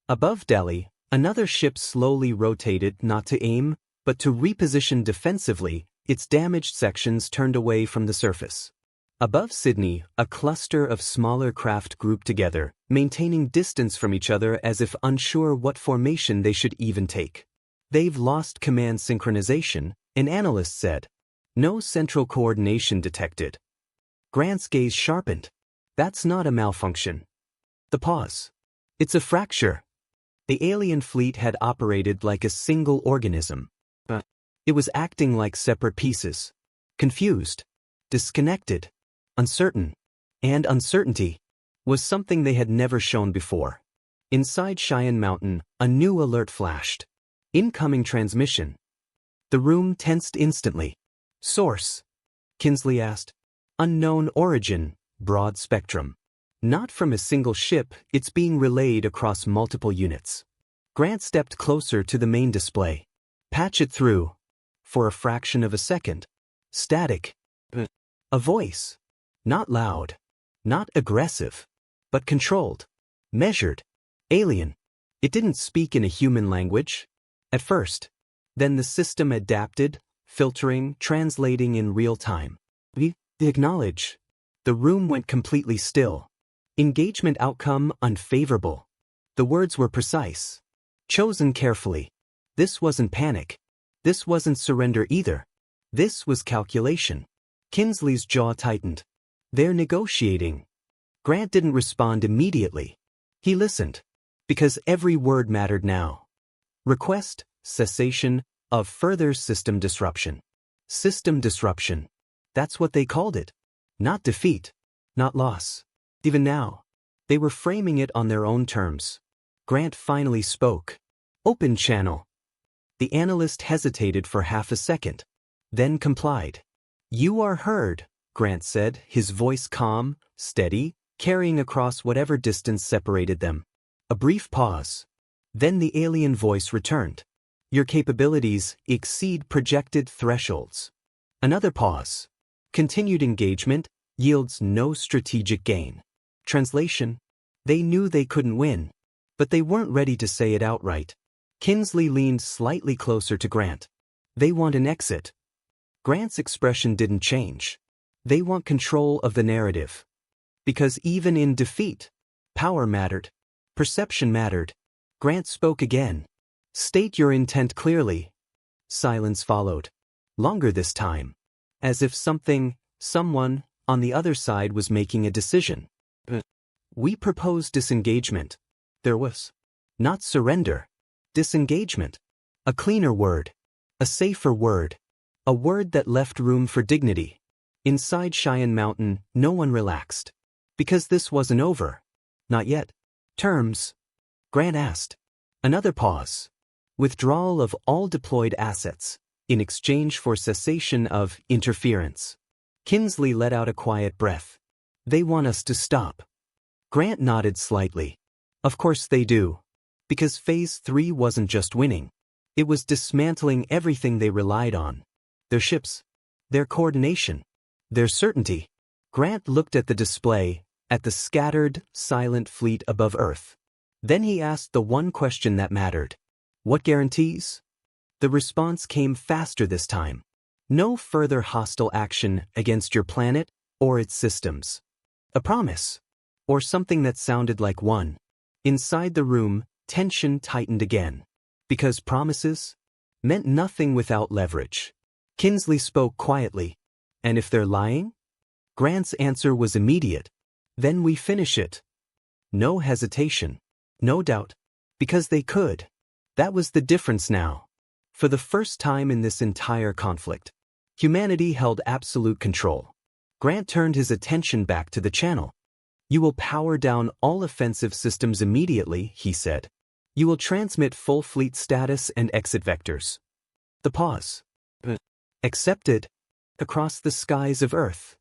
Above Delhi, another ship slowly rotated not to aim, but to reposition defensively, its damaged sections turned away from the surface. Above Sydney, a cluster of smaller craft grouped together, maintaining distance from each other as if unsure what formation they should even take. They've lost command synchronization, an analyst said. No central coordination detected. Grant's gaze sharpened. That's not a malfunction. The pause. It's a fracture. The alien fleet had operated like a single organism. But it was acting like separate pieces. Confused. Disconnected. Uncertain. And uncertainty was something they had never shown before. Inside Cheyenne Mountain, a new alert flashed. Incoming transmission. The room tensed instantly. Source? Kinsley asked. Unknown origin, broad spectrum. Not from a single ship, it's being relayed across multiple units. Grant stepped closer to the main display. Patch it through. For a fraction of a second. Static. A voice. Not loud. Not aggressive. But controlled. Measured. Alien. It didn't speak in a human language. At first. Then the system adapted, filtering, translating in real time. We acknowledge. The room went completely still. Engagement outcome unfavorable. The words were precise. Chosen carefully. This wasn't panic. This wasn't surrender either. This was calculation. Kinsley's jaw tightened. They're negotiating. Grant didn't respond immediately. He listened. Because every word mattered now. Request, cessation, of further system disruption. System disruption. That's what they called it. Not defeat. Not loss. Even now, they were framing it on their own terms. Grant finally spoke. Open channel. The analyst hesitated for half a second. Then complied. You are heard, Grant said, his voice calm, steady, carrying across whatever distance separated them. A brief pause. Then the alien voice returned. Your capabilities exceed projected thresholds. Another pause. Continued engagement yields no strategic gain. Translation. They knew they couldn't win, but they weren't ready to say it outright. Kinsley leaned slightly closer to Grant. They want an exit. Grant's expression didn't change. They want control of the narrative. Because even in defeat, power mattered. Perception mattered. Grant spoke again. State your intent clearly. Silence followed. Longer this time. As if someone, on the other side was making a decision. We propose disengagement. There was. Not surrender. Disengagement. A cleaner word. A safer word. A word that left room for dignity. Inside Cheyenne Mountain, no one relaxed. Because this wasn't over. Not yet. Terms? Grant asked. Another pause. Withdrawal of all deployed assets, in exchange for cessation of interference. Kinsley let out a quiet breath. They want us to stop. Grant nodded slightly. Of course they do. Because Phase 3 wasn't just winning. It was dismantling everything they relied on. Their ships. Their coordination. Their certainty. Grant looked at the display, at the scattered, silent fleet above Earth. Then he asked the one question that mattered. What guarantees? The response came faster this time. No further hostile action against your planet or its systems. A promise. Or something that sounded like one. Inside the room, tension tightened again. Because promises? meant nothing without leverage. Kinsley spoke quietly. And if they're lying? Grant's answer was immediate. Then we finish it. No hesitation. No doubt. Because they could. That was the difference now. For the first time in this entire conflict, humanity held absolute control. Grant turned his attention back to the channel. You will power down all offensive systems immediately, he said. You will transmit full fleet status and exit vectors. The pause. Accepted. Across the skies of Earth.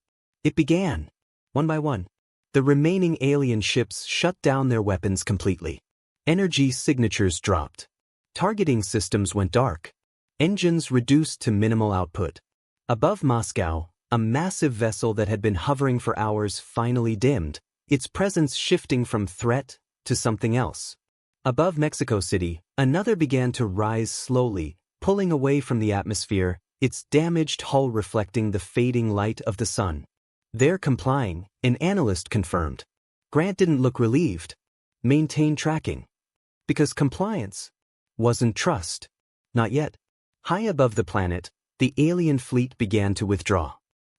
It began. One by one. The remaining alien ships shut down their weapons completely. Energy signatures dropped. Targeting systems went dark. Engines reduced to minimal output. Above Moscow, a massive vessel that had been hovering for hours finally dimmed, its presence shifting from threat to something else. Above Mexico City, another began to rise slowly, pulling away from the atmosphere, its damaged hull reflecting the fading light of the sun. They're complying, an analyst confirmed. Grant didn't look relieved. Maintain tracking. Because compliance wasn't trust. Not yet. High above the planet, the alien fleet began to withdraw.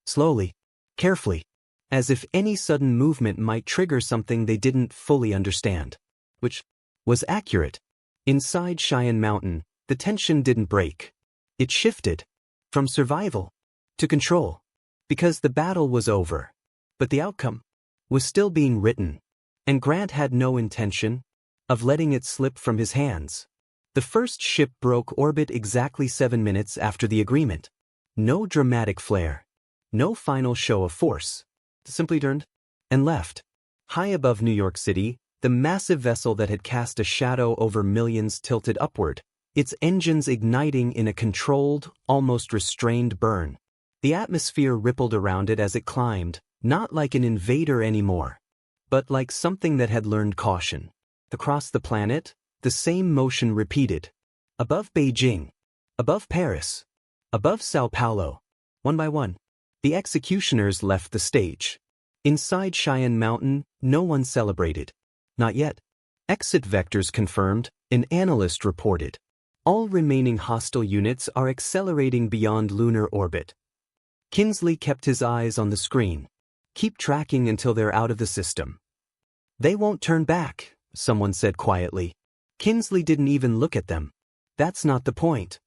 Slowly, carefully, as if any sudden movement might trigger something they didn't fully understand. Which was accurate. Inside Cheyenne Mountain, the tension didn't break. It shifted. From survival to control. Because the battle was over. But the outcome was still being written. And Grant had no intention of letting it slip from his hands. The first ship broke orbit exactly 7 minutes after the agreement. No dramatic flare. No final show of force. It simply turned and left. High above New York City, the massive vessel that had cast a shadow over millions tilted upward, its engines igniting in a controlled, almost restrained burn. The atmosphere rippled around it as it climbed, not like an invader anymore, but like something that had learned caution. Across the planet, the same motion repeated. Above Beijing, above Paris, above Sao Paulo. One by one, the executioners left the stage. Inside Cheyenne Mountain, no one celebrated. Not yet. Exit vectors confirmed, an analyst reported. All remaining hostile units are accelerating beyond lunar orbit. Kinsley kept his eyes on the screen. Keep tracking until they're out of the system. They won't turn back, someone said quietly. Kinsley didn't even look at them. That's not the point.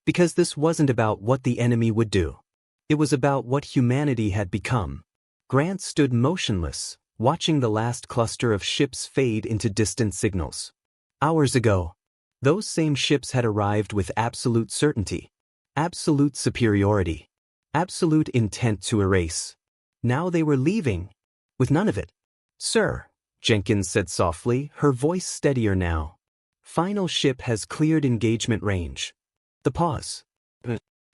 Because this wasn't about what the enemy would do. It was about what humanity had become. Grant stood motionless, watching the last cluster of ships fade into distant signals. Hours ago, those same ships had arrived with absolute certainty, absolute superiority, absolute intent to erase. Now they were leaving, with none of it. Sir, Jenkins said softly, her voice steadier now. Final ship has cleared engagement range. The pause.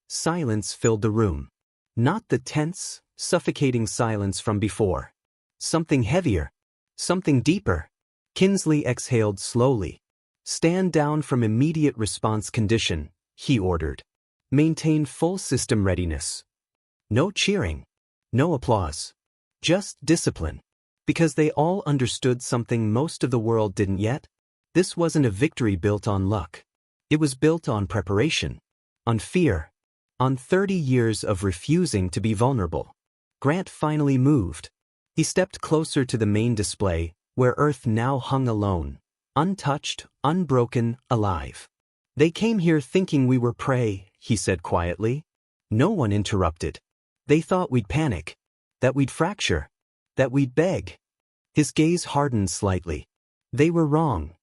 Silence filled the room. Not the tense, suffocating silence from before. Something heavier. Something deeper. Kinsley exhaled slowly. Stand down from immediate response condition, he ordered. Maintain full system readiness. No cheering. No applause. Just discipline. Because they all understood something most of the world didn't yet. This wasn't a victory built on luck. It was built on preparation. On fear. On 30 years of refusing to be vulnerable. Grant finally moved. He stepped closer to the main display, where Earth now hung alone. Untouched, unbroken, alive. They came here thinking we were prey, he said quietly. No one interrupted. They thought we'd panic. That we'd fracture. That we'd beg. His gaze hardened slightly. They were wrong.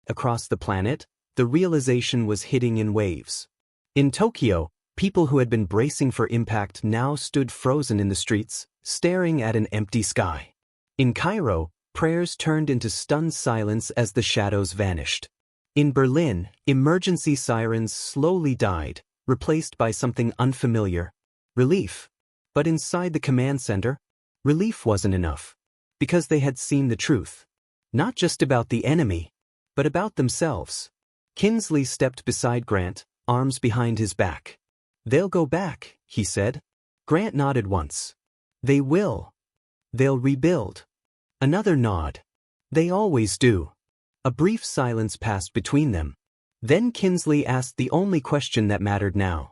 Across the planet, the realization was hitting in waves. In Tokyo, people who had been bracing for impact now stood frozen in the streets, staring at an empty sky. In Cairo, prayers turned into stunned silence as the shadows vanished. In Berlin, emergency sirens slowly died, replaced by something unfamiliar. Relief. But inside the command center, relief wasn't enough. Because they had seen the truth. Not just about the enemy, but about themselves. Kinsley stepped beside Grant, arms behind his back. They'll go back, he said. Grant nodded once. They will. They'll rebuild. Another nod. They always do. A brief silence passed between them. Then Kinsley asked the only question that mattered now.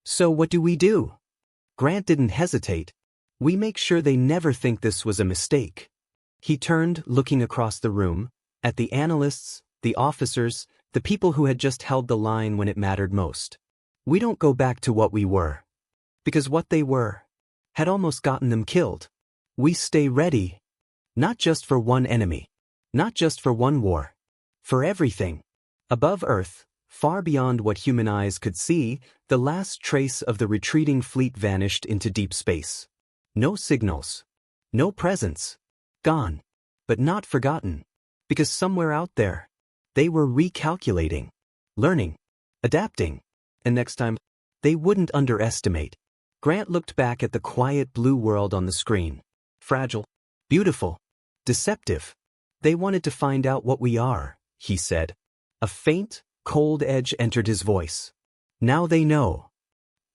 So what do we do? Grant didn't hesitate. We make sure they never think this was a mistake. He turned, looking across the room, at the analysts, the officers, the people who had just held the line when it mattered most. We don't go back to what we were. Because what they were had almost gotten them killed. We stay ready. Not just for one enemy. Not just for one war. For everything. Above Earth, far beyond what human eyes could see, the last trace of the retreating fleet vanished into deep space. No signals. No presence. Gone. But not forgotten. Because somewhere out there, they were recalculating, learning, adapting. And next time, they wouldn't underestimate. Grant looked back at the quiet blue world on the screen. Fragile. Beautiful. Deceptive. They wanted to find out what we are, he said. A faint, cold edge entered his voice. Now they know.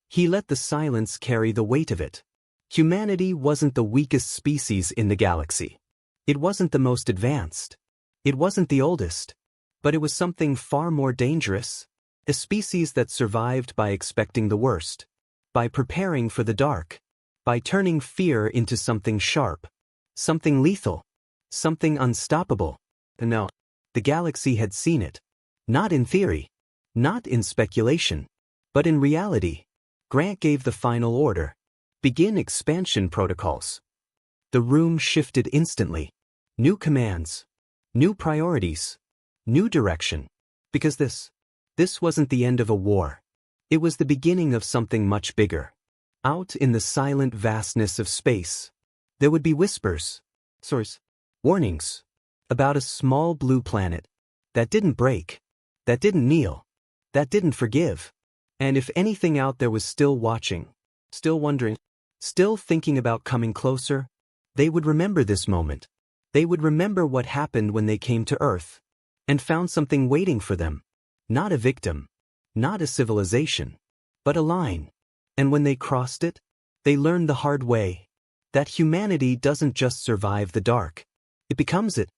He let the silence carry the weight of it. Humanity wasn't the weakest species in the galaxy. It wasn't the most advanced. It wasn't the oldest. But it was something far more dangerous. A species that survived by expecting the worst. By preparing for the dark. By turning fear into something sharp. Something lethal. Something unstoppable. And no, the galaxy had seen it. Not in theory. Not in speculation. But in reality. Grant gave the final order. Begin expansion protocols. The room shifted instantly. New commands. New priorities. New direction. Because this wasn't the end of a war. It was the beginning of something much bigger. Out in the silent vastness of space, there would be whispers, warnings, about a small blue planet that didn't break, that didn't kneel, that didn't forgive. And if anything out there was still watching, still wondering, still thinking about coming closer, they would remember this moment. They would remember what happened when they came to Earth and found something waiting for them. Not a victim, not a civilization, but a line. And when they crossed it, they learned the hard way that humanity doesn't just survive the dark. It becomes it.